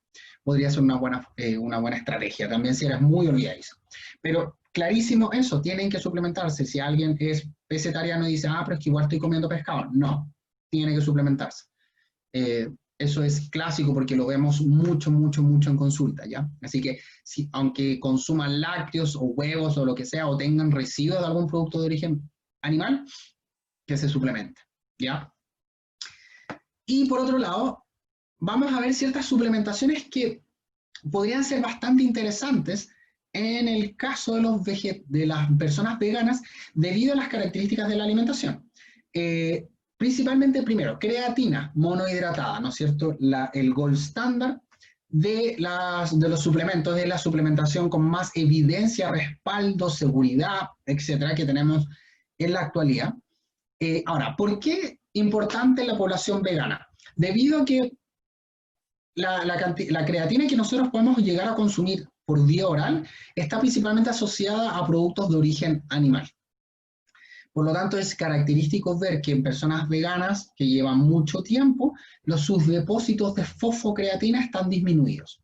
podría ser una buena estrategia, también si eres muy olvidadizo. Pero clarísimo eso, tienen que suplementarse. Si alguien es vegetariano y dice, pero es que igual estoy comiendo pescado, no, tiene que suplementarse. Eso es clásico porque lo vemos mucho, mucho, mucho en consulta, ¿ya? Así que, aunque consuman lácteos o huevos o lo que sea, o tengan residuos de algún producto de origen animal, que se suplemente, ¿ya? Y por otro lado, vamos a ver ciertas suplementaciones que podrían ser bastante interesantes en el caso de las personas veganas debido a las características de la alimentación. Principalmente, primero, creatina monohidratada, ¿no es cierto? El gold standard de los suplementos, de la suplementación con más evidencia, respaldo, seguridad, etcétera, que tenemos en la actualidad. Ahora, ¿por qué importante en la población vegana? Debido a que la creatina que nosotros podemos llegar a consumir por vía oral está principalmente asociada a productos de origen animal. Por lo tanto, es característico ver que en personas veganas que llevan mucho tiempo, sus depósitos de fosfocreatina están disminuidos.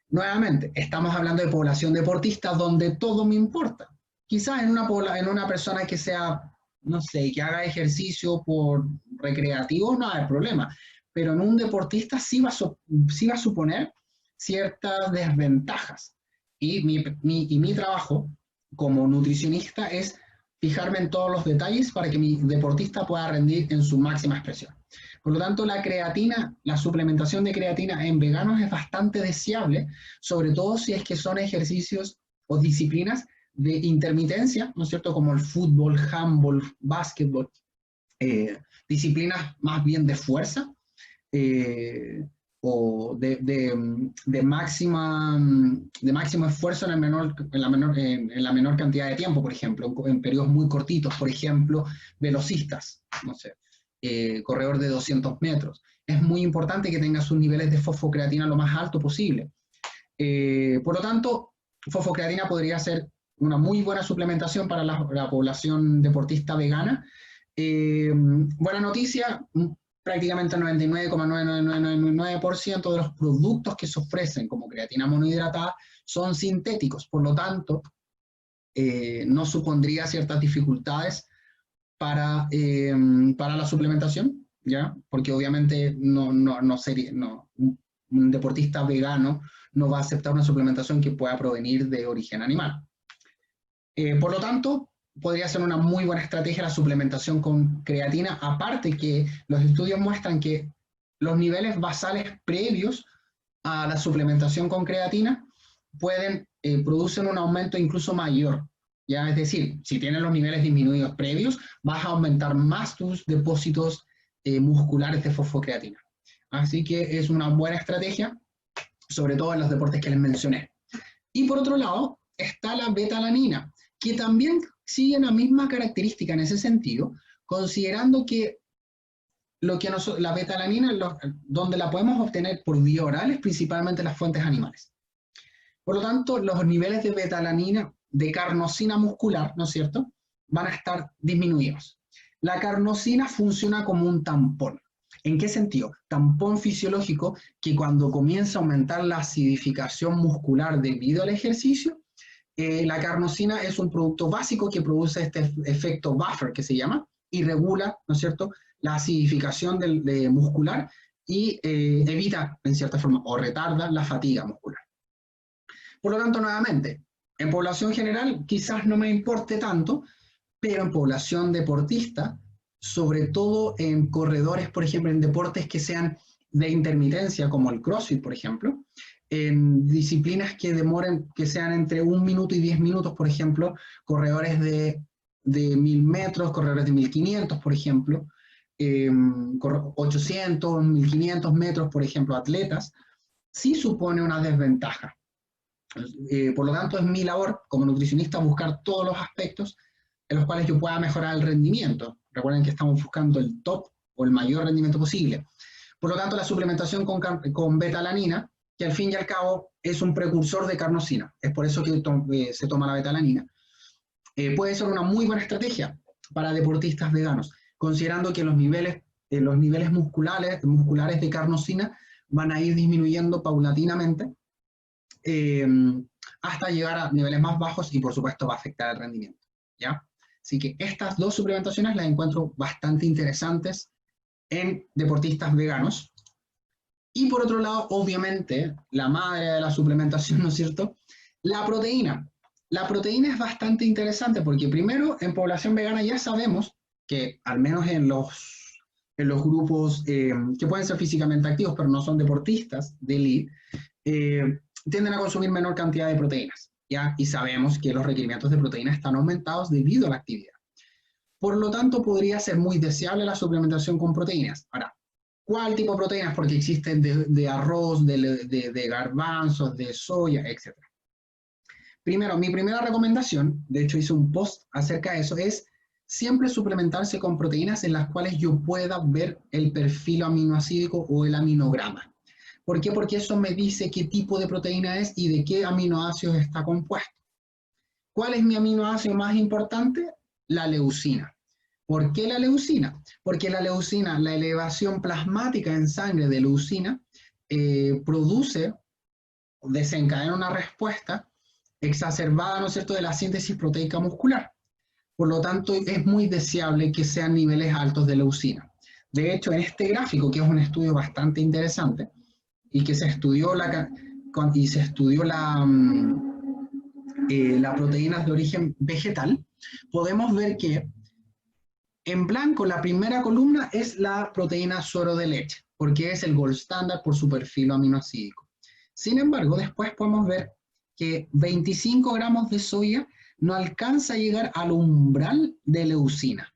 Nuevamente, estamos hablando de población deportista donde todo me importa. Quizás en una persona que sea, no sé, que haga ejercicio por recreativo, no hay problema. Pero en un deportista sí va a suponer ciertas desventajas. Y mi trabajo como nutricionista es fijarme en todos los detalles para que mi deportista pueda rendir en su máxima expresión. Por lo tanto, la suplementación de creatina en veganos es bastante deseable, sobre todo si es que son ejercicios o disciplinas de intermitencia, ¿no es cierto?, como el fútbol, handball, básquetbol, disciplinas más bien de fuerza, o de máximo esfuerzo en la menor cantidad de tiempo, por ejemplo, en periodos muy cortitos, por ejemplo, velocistas, no sé, corredor de 200 metros. Es muy importante que tenga sus niveles de fosfocreatina lo más alto posible. Por lo tanto, fosfocreatina podría ser una muy buena suplementación para la población deportista vegana. Buena noticia, prácticamente el 99,9999% de los productos que se ofrecen como creatina monohidratada son sintéticos, por lo tanto, no supondría ciertas dificultades para la suplementación, ¿ya? Porque obviamente un deportista vegano no va a aceptar una suplementación que pueda provenir de origen animal. Por lo tanto, podría ser una muy buena estrategia la suplementación con creatina, aparte que los estudios muestran que los niveles basales previos a la suplementación con creatina producen un aumento incluso mayor. ¿Ya? Es decir, si tienes los niveles disminuidos previos, vas a aumentar más tus depósitos musculares de fosfocreatina. Así que es una buena estrategia, sobre todo en los deportes que les mencioné. Y por otro lado, está la betalanina, que también sigue la misma característica en ese sentido, considerando que la betalanina, donde la podemos obtener por vía oral, es principalmente las fuentes animales. Por lo tanto, los niveles de betalanina, de carnosina muscular, ¿no es cierto?, van a estar disminuidos. La carnosina funciona como un tampón. ¿En qué sentido? Tampón fisiológico que cuando comienza a aumentar la acidificación muscular debido al ejercicio, la carnosina es un producto básico que produce este efecto buffer que se llama y regula, ¿no es cierto?, la acidificación muscular y evita, en cierta forma, o retarda la fatiga muscular. Por lo tanto, nuevamente, en población general quizás no me importe tanto, pero en población deportista, sobre todo en corredores, por ejemplo, en deportes que sean de intermitencia, como el CrossFit, por ejemplo, en disciplinas que sean entre 1 minuto y 10 minutos, por ejemplo, corredores de 1000 metros, corredores de 1500, por ejemplo, 800, 1500 metros, por ejemplo, atletas, sí supone una desventaja. Por lo tanto, es mi labor como nutricionista buscar todos los aspectos en los cuales yo pueda mejorar el rendimiento. Recuerden que estamos buscando el top o el mayor rendimiento posible. Por lo tanto, la suplementación con betalanina, que al fin y al cabo es un precursor de carnosina, es por eso que se toma la betalanina, puede ser una muy buena estrategia para deportistas veganos, considerando que los niveles musculares de carnosina van a ir disminuyendo paulatinamente hasta llegar a niveles más bajos y por supuesto va a afectar el rendimiento, ¿ya? Así que estas dos suplementaciones las encuentro bastante interesantes en deportistas veganos. Y por otro lado, obviamente, la madre de la suplementación, ¿no es cierto? La proteína. La proteína es bastante interesante porque primero, en población vegana ya sabemos que al menos en los grupos que pueden ser físicamente activos pero no son deportistas de elite, tienden a consumir menor cantidad de proteínas, ¿ya? Y sabemos que los requerimientos de proteínas están aumentados debido a la actividad. Por lo tanto, podría ser muy deseable la suplementación con proteínas. Ahora, ¿cuál tipo de proteínas? Porque existen de arroz, de garbanzos, de soya, etc. Primero, mi primera recomendación, de hecho hice un post acerca de eso, es siempre suplementarse con proteínas en las cuales yo pueda ver el perfil aminoácido o el aminograma. ¿Por qué? Porque eso me dice qué tipo de proteína es y de qué aminoácidos está compuesto. ¿Cuál es mi aminoácido más importante? La leucina. ¿Por qué la leucina? Porque la leucina, la elevación plasmática en sangre de leucina, produce, desencadena una respuesta exacerbada, ¿no es cierto?, de la síntesis proteica muscular. Por lo tanto, es muy deseable que sean niveles altos de leucina. De hecho, en este gráfico, que es un estudio bastante interesante, y que se estudió las proteínas de origen vegetal, podemos ver que en blanco la primera columna es la proteína suero de leche, porque es el gold standard por su perfil aminoácido. Sin embargo, después podemos ver que 25 gramos de soya no alcanza a llegar al umbral de leucina.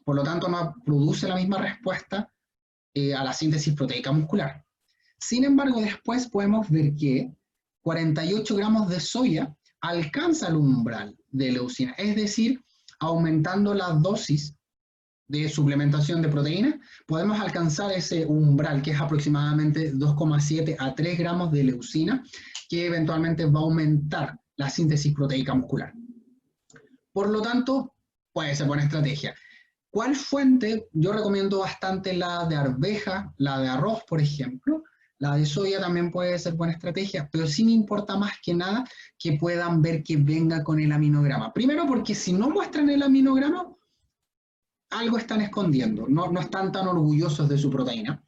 Por lo tanto, no produce la misma respuesta a la síntesis proteica muscular. Sin embargo, después podemos ver que 48 gramos de soya alcanza el umbral de leucina, es decir, aumentando la dosis de suplementación de proteína, podemos alcanzar ese umbral que es aproximadamente 2,7 a 3 gramos de leucina, que eventualmente va a aumentar la síntesis proteica muscular. Por lo tanto, puede ser buena estrategia. ¿Cuál fuente? Yo recomiendo bastante la de arveja, la de arroz, por ejemplo. La de soya también puede ser buena estrategia, pero sí me importa más que nada que puedan ver que venga con el aminograma. Primero porque si no muestran el aminograma, algo están escondiendo, no están tan orgullosos de su proteína.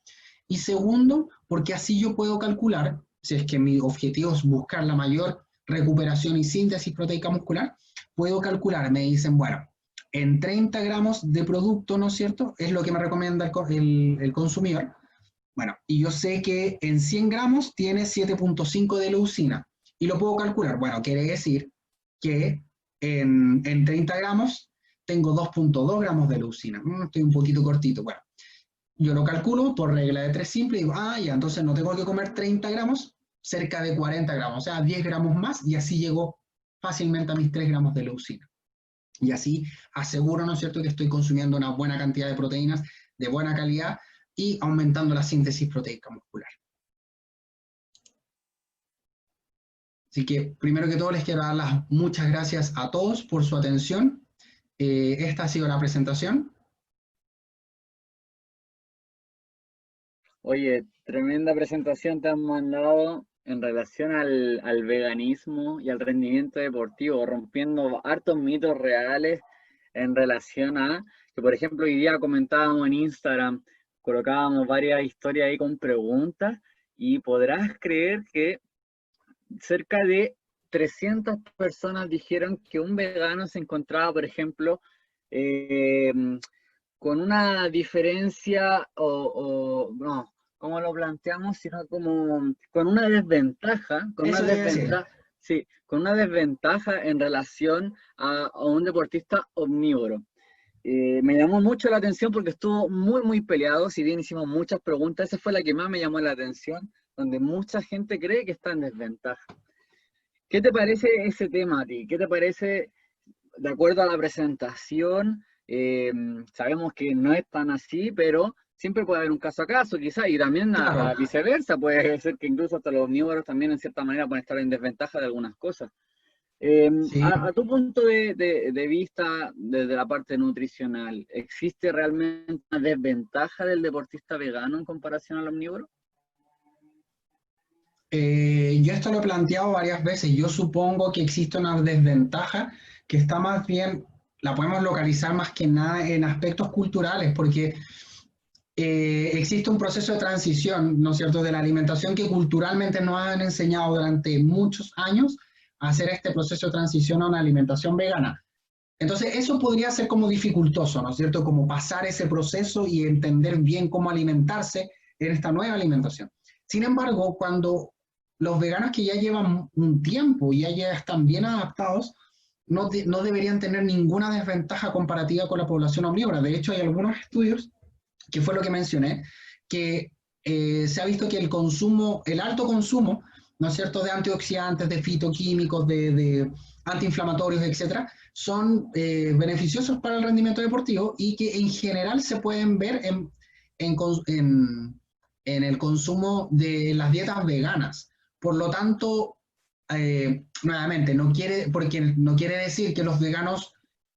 Y segundo, porque así yo puedo calcular, si es que mi objetivo es buscar la mayor recuperación y síntesis proteica muscular, puedo calcular, me dicen, bueno, en 30 gramos de producto, ¿no es cierto? Es lo que me recomienda el consumidor. Bueno, y yo sé que en 100 gramos tiene 7,5 de leucina. Y lo puedo calcular. Bueno, quiere decir que en 30 gramos tengo 2,2 gramos de leucina. Estoy un poquito cortito. Bueno, yo lo calculo por regla de 3 simple y digo, ya, entonces no tengo que comer 30 gramos, cerca de 40 gramos, o sea, 10 gramos más y así llego fácilmente a mis 3 gramos de leucina. Y así aseguro, ¿no es cierto?, que estoy consumiendo una buena cantidad de proteínas de buena calidad y aumentando la síntesis proteica muscular. Así que, primero que todo, les quiero dar las muchas gracias a todos por su atención. Esta ha sido la presentación. Oye, tremenda presentación te han mandado en relación al veganismo y al rendimiento deportivo, rompiendo hartos mitos reales en relación a que, por ejemplo, hoy día comentábamos en Instagram, colocábamos varias historias ahí con preguntas y podrás creer que cerca de 300 personas dijeron que un vegano se encontraba, por ejemplo, eh, con una diferencia no, ¿cómo lo planteamos? Sino como con una desventaja, sí, con una desventaja en relación a un deportista omnívoro. Me llamó mucho la atención porque estuvo muy, muy peleado, si bien hicimos muchas preguntas, esa fue la que más me llamó la atención, donde mucha gente cree que está en desventaja. ¿Qué te parece ese tema a ti? ¿Qué te parece de acuerdo a la presentación? Sabemos que no es tan así, pero siempre puede haber un caso a caso, quizás, y también Claro. a viceversa, puede ser que incluso hasta los omnívoros también en cierta manera pueden estar en desventaja de algunas cosas. Sí. A tu punto de vista, desde la parte nutricional, ¿existe realmente una desventaja del deportista vegano en comparación al omnívoro? Yo esto lo he planteado varias veces. Yo supongo que existe una desventaja que está más bien, la podemos localizar más que nada en aspectos culturales, porque existe un proceso de transición, ¿no es cierto?, de la alimentación que culturalmente nos han enseñado durante muchos años a hacer este proceso de transición a una alimentación vegana. Entonces, eso podría ser como dificultoso, ¿no es cierto?, como pasar ese proceso y entender bien cómo alimentarse en esta nueva alimentación. Sin embargo, cuando los veganos que ya llevan un tiempo y ya están bien adaptados, no deberían tener ninguna desventaja comparativa con la población omnívora. De hecho, hay algunos estudios, que fue lo que mencioné, que se ha visto que el consumo, el alto consumo, ¿no es cierto?, de antioxidantes, de fitoquímicos, de antiinflamatorios, etcétera, son beneficiosos para el rendimiento deportivo y que en general se pueden ver en, en el consumo de las dietas veganas. Por lo tanto, nuevamente, porque no quiere decir que los veganos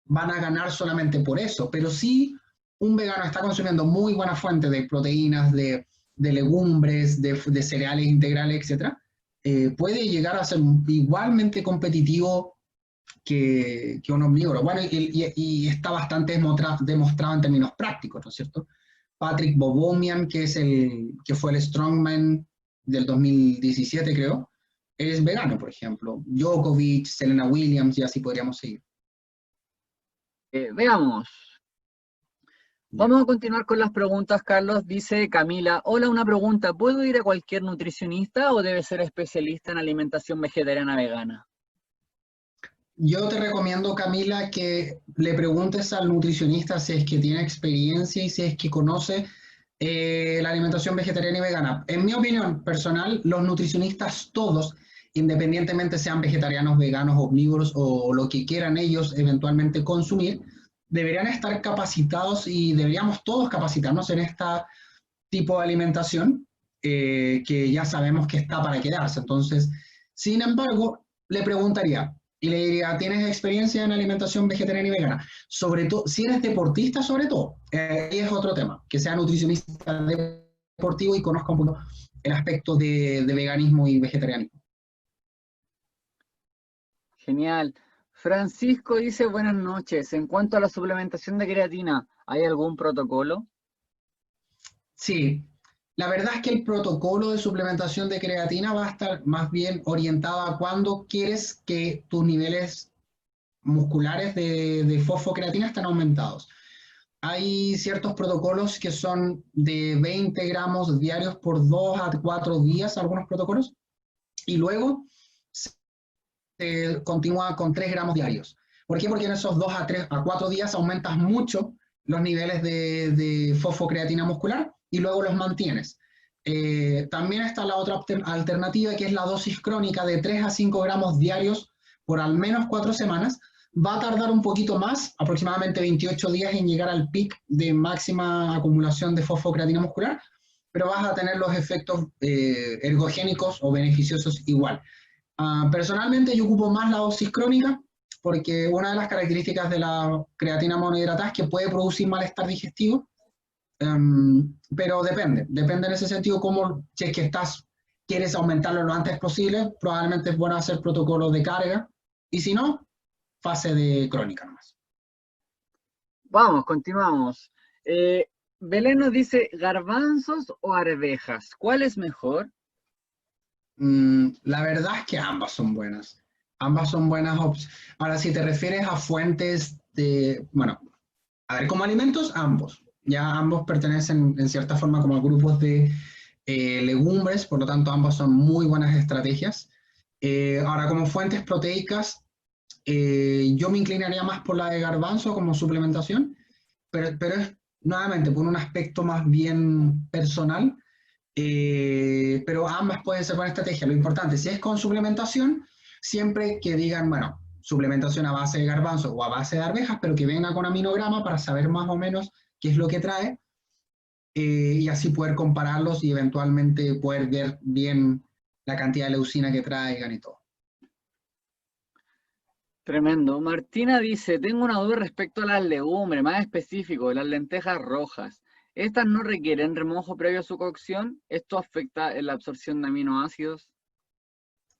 van a ganar solamente por eso, pero sí un vegano está consumiendo muy buena fuente de proteínas, de legumbres, de cereales integrales, etcétera, puede llegar a ser igualmente competitivo que un omnívoro. Bueno, y está bastante demostrado en términos prácticos, ¿no es cierto? Patrick Bobomian, que fue el Strongman del 2017, creo, es vegano, por ejemplo. Djokovic, Serena Williams, y así podríamos seguir. Veamos. Vamos a continuar con las preguntas, Carlos. Dice Camila, hola, una pregunta. ¿Puedo ir a cualquier nutricionista o debe ser especialista en alimentación vegetariana vegana? Yo te recomiendo, Camila, que le preguntes al nutricionista si es que tiene experiencia y si es que conoce la alimentación vegetariana y vegana. En mi opinión personal, los nutricionistas todos, independientemente sean vegetarianos, veganos, omnívoros o lo que quieran ellos eventualmente consumir, deberían estar capacitados y deberíamos todos capacitarnos en este tipo de alimentación que ya sabemos que está para quedarse. Entonces, sin embargo, le preguntaría y le diría, ¿tienes experiencia en alimentación vegetariana y vegana? Sobre todo, si eres deportista, sobre todo, ahí es otro tema, que sea nutricionista deportivo y conozca un poco el aspecto de veganismo y vegetarianismo. Genial. Francisco dice, buenas noches. En cuanto a la suplementación de creatina, ¿hay algún protocolo? Sí, la verdad es que el protocolo de suplementación de creatina va a estar más bien orientado a cuando quieres que tus niveles musculares de fosfocreatina estén aumentados. Hay ciertos protocolos que son de 20 gramos diarios por 2 a 4 días, algunos protocolos, y luego se continúa con 3 gramos diarios. ¿Por qué? Porque en esos 2 a 4 días aumentas mucho los niveles de fosfocreatina muscular y luego los mantienes. También está la otra alternativa, que es la dosis crónica de 3 a 5 gramos diarios por al menos 4 semanas. Va a tardar un poquito más, aproximadamente 28 días, en llegar al pic de máxima acumulación de fosfocreatina muscular, pero vas a tener los efectos ergogénicos o beneficiosos igual. Personalmente yo ocupo más la dosis crónica porque una de las características de la creatina monohidratada es que puede producir malestar digestivo, pero depende en ese sentido cómo, si es que quieres aumentarlo lo antes posible, probablemente es bueno hacer protocolos de carga, y si no, fase de crónica nomás. Vamos, continuamos. Belén nos dice, ¿garbanzos o arvejas? ¿Cuál es mejor? La verdad es que ambas son buenas. Ambas son buenas opciones. Ahora, si te refieres a fuentes de, bueno, a ver, como alimentos, ambos. Ya ambos pertenecen en cierta forma como a grupos de legumbres, por lo tanto ambas son muy buenas estrategias. Ahora, como fuentes proteicas, yo me inclinaría más por la de garbanzo como suplementación, pero es nuevamente por un aspecto más bien personal, pero ambas pueden ser buena estrategia. Lo importante, si es con suplementación, siempre que digan, bueno, suplementación a base de garbanzo o a base de arvejas, pero que venga con aminograma para saber más o menos qué es lo que trae, y así poder compararlos y eventualmente poder ver bien la cantidad de leucina que traigan y todo. Tremendo. Martina dice, tengo una duda respecto a las legumbres, más específico, las lentejas rojas. ¿Estas no requieren remojo previo a su cocción? ¿Esto afecta en la absorción de aminoácidos?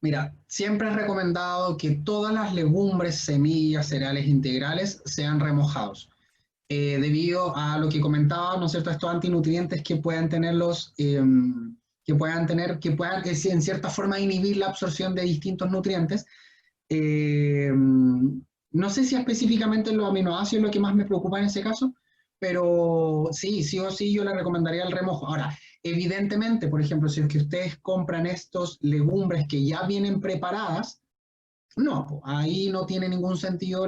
Mira, siempre es recomendado que todas las legumbres, semillas, cereales integrales sean remojados, debido a lo que comentaba, ¿no es cierto?, estos antinutrientes que puedan tener que puedan en cierta forma inhibir la absorción de distintos nutrientes. Eh, no sé si específicamente los aminoácidos es lo que más me preocupa en ese caso, pero sí, sí o sí yo le recomendaría el remojo. Ahora, evidentemente, por ejemplo, si es que ustedes compran estos legumbres que ya vienen preparadas, no, po, ahí no tiene ningún sentido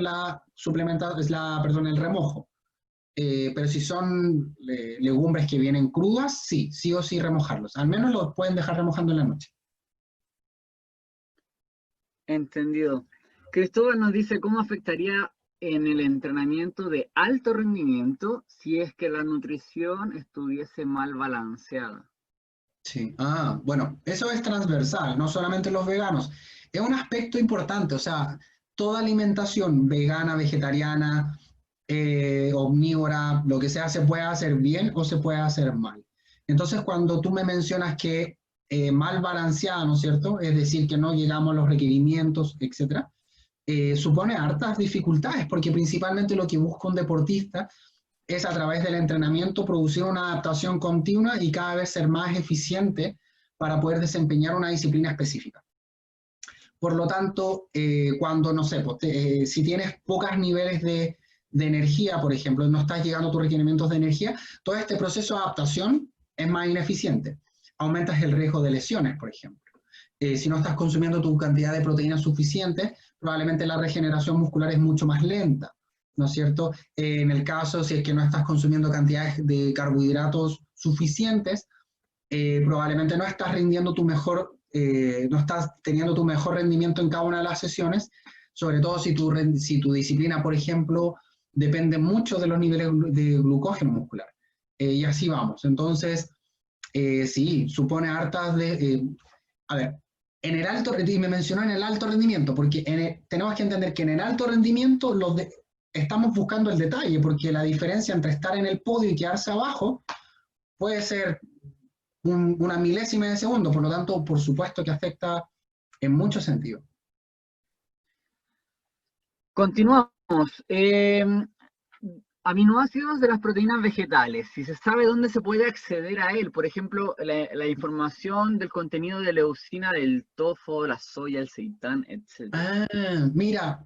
perdón, el remojo. Pero si son legumbres que vienen crudas, sí, sí o sí remojarlos. Al menos los pueden dejar remojando en la noche. Entendido. Cristóbal nos dice cómo afectaría en el entrenamiento de alto rendimiento si es que la nutrición estuviese mal balanceada. Sí. Ah, bueno, eso es transversal, no solamente los veganos. Es un aspecto importante, o sea, toda alimentación vegana, vegetariana, omnívora, lo que sea, se puede hacer bien o se puede hacer mal. Entonces, cuando tú me mencionas que mal balanceada, ¿no es cierto? Es decir, que no llegamos a los requerimientos, etcétera, supone hartas dificultades, porque principalmente lo que busca un deportista es a través del entrenamiento producir una adaptación continua y cada vez ser más eficiente para poder desempeñar una disciplina específica. Por lo tanto, cuando, no sé, pues si tienes pocos niveles de energía, por ejemplo, no estás llegando a tus requerimientos de energía, todo este proceso de adaptación es más ineficiente. Aumentas el riesgo de lesiones, por ejemplo. Si no estás consumiendo tu cantidad de proteínas suficiente, probablemente la regeneración muscular es mucho más lenta, ¿no es cierto? En el caso, si es que no estás consumiendo cantidades de carbohidratos suficientes, probablemente no estás rindiendo no estás teniendo tu mejor rendimiento en cada una de las sesiones, sobre todo si tu disciplina, por ejemplo, depende mucho de los niveles de glucógeno muscular. Y así vamos. Entonces, sí, supone hartas a ver, en el alto, y me mencionó en el alto rendimiento, porque tenemos que entender que en el alto rendimiento estamos buscando el detalle, porque la diferencia entre estar en el podio y quedarse abajo puede ser una milésima de segundo, por lo tanto, por supuesto que afecta en muchos sentidos. Continuamos. Aminoácidos de las proteínas vegetales. Si se sabe dónde se puede acceder a él, por ejemplo, la información del contenido de leucina del tofu, la soya, el seitán, etc. Ah, mira,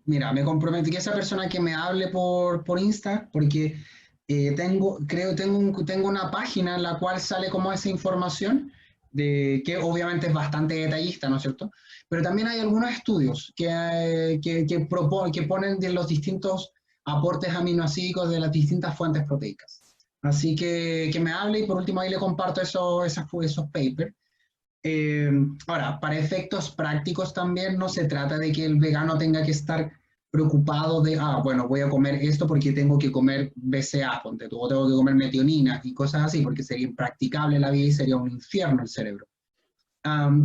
mira, me comprometí que esa persona que me hable por Insta, porque tengo una página en la cual sale como esa información, que obviamente es bastante detallista, ¿no es cierto? Pero también hay algunos estudios que ponen de los distintos aportes aminoácidos de las distintas fuentes proteicas. Así que me hable y por último ahí le comparto esos papers. Ahora, para efectos prácticos también no se trata de que el vegano tenga que estar preocupado de, bueno, voy a comer esto porque tengo que comer BCA, ponte tú, o tengo que comer metionina y cosas así, porque sería impracticable la vida y sería un infierno el cerebro.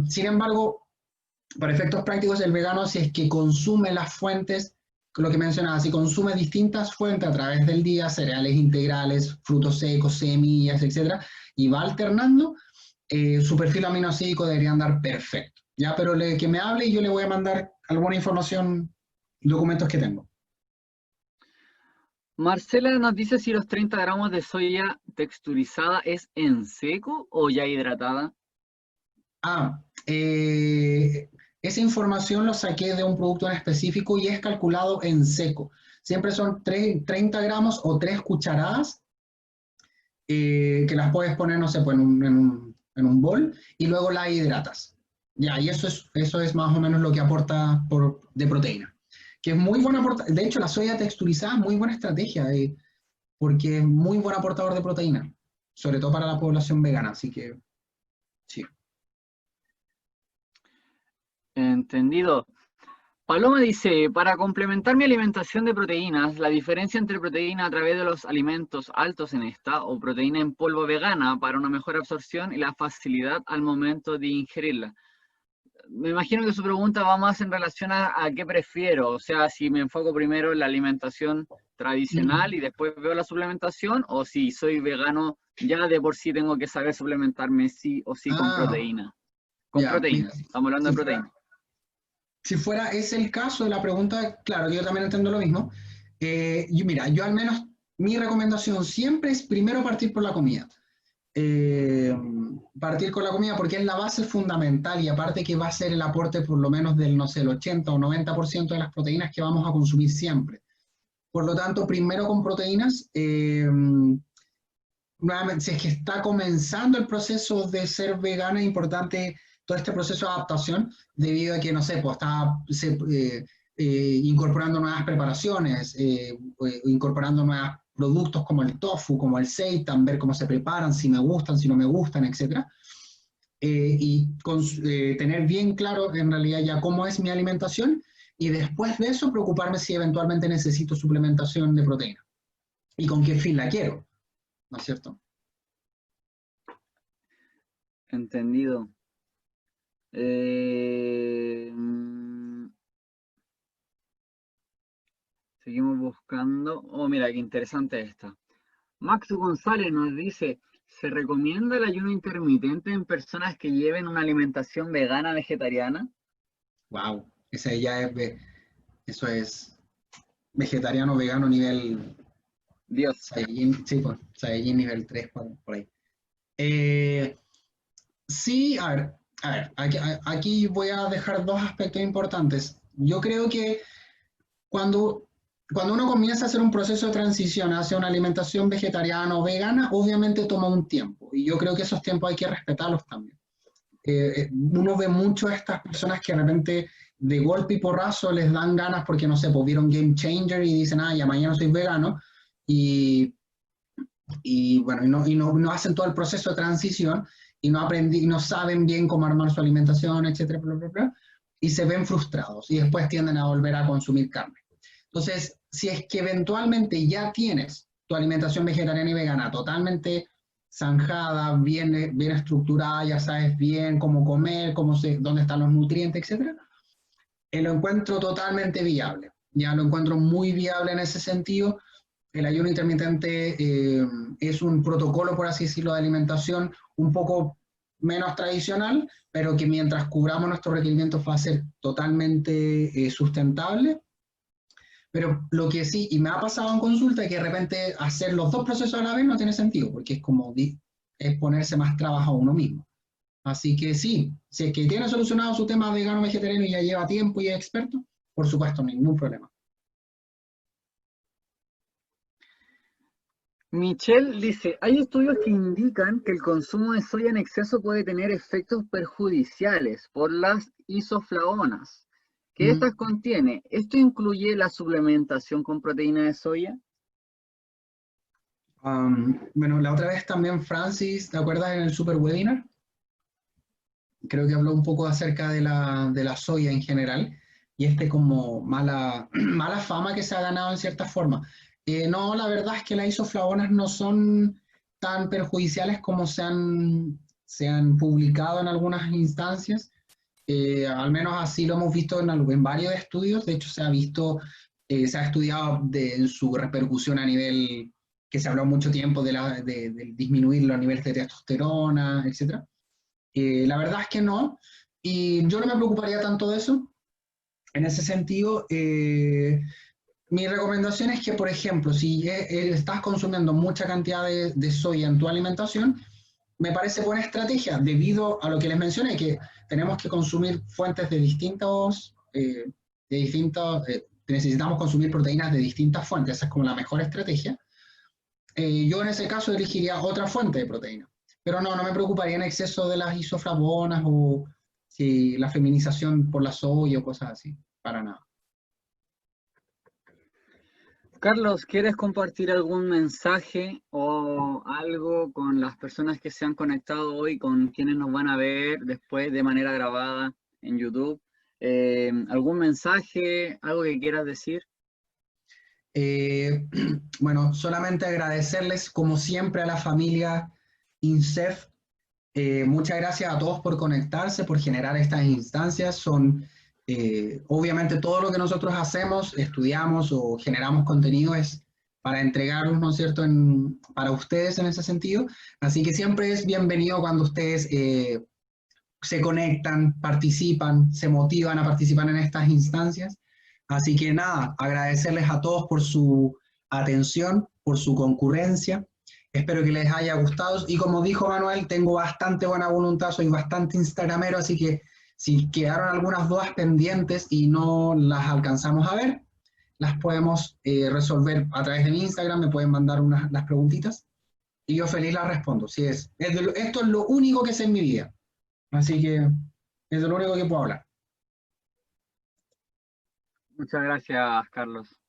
Sin embargo, para efectos prácticos, el vegano, si es que consume las fuentes, lo que mencionaba, si consume distintas fuentes a través del día, cereales integrales, frutos secos, semillas, etcétera, y va alternando, su perfil aminoácido debería andar perfecto, ¿ya? Pero que me hable y yo le voy a mandar alguna información, documentos que tengo. Marcela nos dice si los 30 gramos de soya texturizada es en seco o ya hidratada. Esa información lo saqué de un producto en específico y es calculado en seco. Siempre son 30 gramos o 3 cucharadas que las puedes poner, no sé, pues en un bol y luego las hidratas. Ya, y eso es más o menos lo que aporta de proteína. Que es muy buena de hecho, la soya texturizada es muy buena estrategia porque es muy buen aportador de proteína, sobre todo para la población vegana, así que sí. Entendido. Paloma dice, para complementar mi alimentación de proteínas, la diferencia entre proteína a través de los alimentos altos en esta o proteína en polvo vegana para una mejor absorción y la facilidad al momento de ingerirla. Me imagino que su pregunta va más en relación a qué prefiero, o sea, si me enfoco primero en la alimentación tradicional y después veo la suplementación, o si soy vegano ya de por sí tengo que saber suplementarme sí o sí con proteína. Con ya, proteína, mira, estamos hablando de proteína. Si fuera ese el caso de la pregunta, claro, yo también entiendo lo mismo. Mira, yo al menos, mi recomendación siempre es primero partir por la comida. Eh, Partir con la comida porque es la base fundamental y aparte que va a ser el aporte por lo menos del, no sé, el 80 o 90% de las proteínas que vamos a consumir siempre. Por lo tanto, primero con proteínas, nuevamente, si es que está comenzando el proceso de ser vegano, es importante todo este proceso de adaptación, debido a que, no sé, pues está incorporando nuevas preparaciones, incorporando nuevos productos como el tofu, como el seitan, ver cómo se preparan, si me gustan, si no me gustan, etc. Tener bien claro en realidad ya cómo es mi alimentación y después de eso preocuparme si eventualmente necesito suplementación de proteína y con qué fin la quiero, ¿no es cierto? Entendido. Seguimos buscando. Oh, mira, qué interesante esta. Max González nos dice, ¿se recomienda el ayuno intermitente en personas que lleven una alimentación vegana vegetariana? Wow, ese ya eso es vegetariano, vegano nivel Dios. Saiyajin, sí, pues, Saiyajin nivel 3 por ahí. Eh, sí, a ver, aquí voy a dejar dos aspectos importantes. Yo creo que cuando, cuando uno comienza a hacer un proceso de transición hacia una alimentación vegetariana o vegana, obviamente toma un tiempo y yo creo que esos tiempos hay que respetarlos también. Uno ve mucho a estas personas que de repente de golpe y porrazo les dan ganas porque, no sé, pues vieron Game Changer y dicen, ah, ya mañana soy vegano, y, bueno, no hacen todo el proceso de transición y no saben bien cómo armar su alimentación, etcétera, bla, bla, bla, y se ven frustrados y después tienden a volver a consumir carne. Entonces, si es que eventualmente ya tienes tu alimentación vegetariana y vegana totalmente zanjada, bien estructurada, ya sabes bien cómo comer, dónde están los nutrientes, etc., lo encuentro totalmente viable. Ya lo encuentro muy viable en ese sentido. El ayuno intermitente es un protocolo, por así decirlo, de alimentación un poco menos tradicional, pero que mientras cubramos nuestros requerimientos va a ser totalmente sustentable. Pero lo que sí, y me ha pasado en consulta, es que de repente hacer los dos procesos a la vez no tiene sentido, porque es como es ponerse más trabajo a uno mismo. Así que sí, si es que tiene solucionado su tema vegano vegetariano y ya lleva tiempo y es experto, por supuesto, ningún problema. Michelle dice, hay estudios que indican que el consumo de soya en exceso puede tener efectos perjudiciales por las isoflavonas que estas contiene. ¿Esto incluye la suplementación con proteína de soya? Bueno, la otra vez también Francis, ¿te acuerdas en el super webinar? Creo que habló un poco acerca de la soya en general y como mala fama que se ha ganado en cierta forma. No, la verdad es que las isoflavonas no son tan perjudiciales como se han publicado en algunas instancias. Al menos así lo hemos visto en varios estudios. De hecho, se ha estudiado en su repercusión a nivel que se habló mucho tiempo de disminuir los niveles de testosterona, etcétera. La verdad es que no, y yo no me preocuparía tanto de eso. En ese sentido, mi recomendación es que, por ejemplo, si estás consumiendo mucha cantidad de soya en tu alimentación, me parece buena estrategia debido a lo que les mencioné, que tenemos que consumir fuentes necesitamos consumir proteínas de distintas fuentes, esa es como la mejor estrategia. Yo en ese caso elegiría otra fuente de proteína. Pero no me preocuparía en exceso de las isoflavonas o si la feminización por la soya o cosas así, para nada. Carlos, ¿quieres compartir algún mensaje o algo con las personas que se han conectado hoy, con quienes nos van a ver después de manera grabada en YouTube? ¿Algún mensaje, algo que quieras decir? Bueno, solamente agradecerles como siempre a la familia INSEF. Muchas gracias a todos por conectarse, por generar estas instancias. Obviamente todo lo que nosotros hacemos, estudiamos o generamos contenido es para entregarlos, ¿no es cierto?, para ustedes en ese sentido. Así que siempre es bienvenido cuando ustedes se conectan, participan, se motivan a participar en estas instancias. Así que nada, agradecerles a todos por su atención, por su concurrencia. Espero que les haya gustado. Y como dijo Manuel, tengo bastante buena voluntad, soy bastante instagramero, así que si quedaron algunas dudas pendientes y no las alcanzamos a ver, las podemos resolver a través de mi Instagram, me pueden mandar las preguntitas y yo feliz las respondo. Esto es lo único que sé en mi vida. Así que es lo único que puedo hablar. Muchas gracias, Carlos.